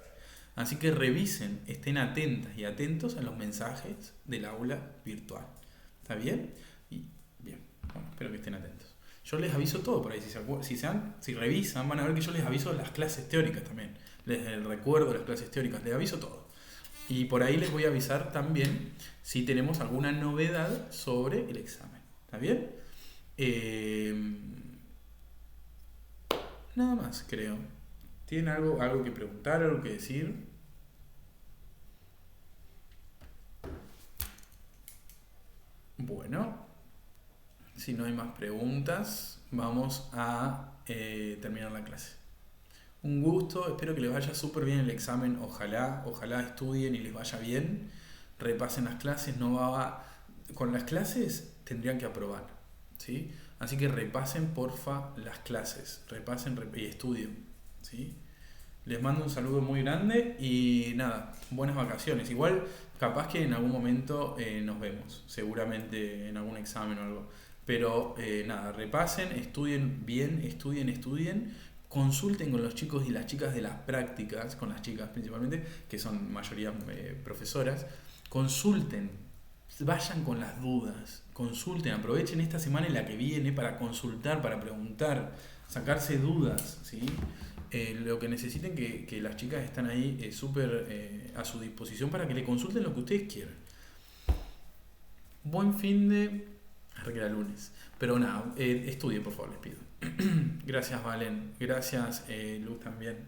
Así que revisen, estén atentas y atentos a los mensajes del aula virtual. ¿Está bien? Y bien, bueno, espero que estén atentos. Yo les aviso todo por ahí, si revisan van a ver que yo les aviso las clases teóricas también. Les recuerdo las clases teóricas, les aviso todo. Y por ahí les voy a avisar también si tenemos alguna novedad sobre el examen. ¿Está bien? Nada más, creo. ¿Tienen algo que preguntar, algo que decir? Bueno, si no hay más preguntas, vamos a terminar la clase. Un gusto, espero que les vaya súper bien el examen, ojalá estudien y les vaya bien, repasen las clases, con las clases tendrían que aprobar, ¿sí? Así que repasen porfa las clases, repasen y estudien, ¿sí? Les mando un saludo muy grande y nada, buenas vacaciones. Igual, capaz que en algún momento nos vemos, seguramente en algún examen o algo. Pero nada, repasen, estudien bien, estudien, consulten con los chicos y las chicas de las prácticas, con las chicas principalmente, que son mayoría profesoras, consulten, vayan con las dudas, consulten, aprovechen esta semana y la que viene para consultar, para preguntar, sacarse dudas, ¿sí? Lo que necesiten, que las chicas están ahí súper a su disposición para que le consulten lo que ustedes quieran. Buen fin de... Ahora que era lunes. Pero nada, estudien por favor, les pido. Gracias Valen, gracias Luz también.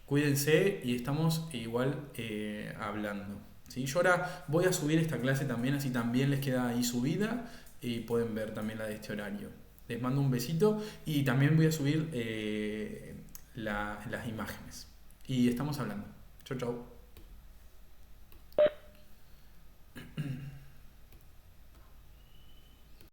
Cuídense y estamos igual hablando. ¿Sí? Yo ahora voy a subir esta clase también, así también les queda ahí subida y pueden ver también la de este horario. Les mando un besito y también voy a subir las imágenes. Y estamos hablando. Chau, chau.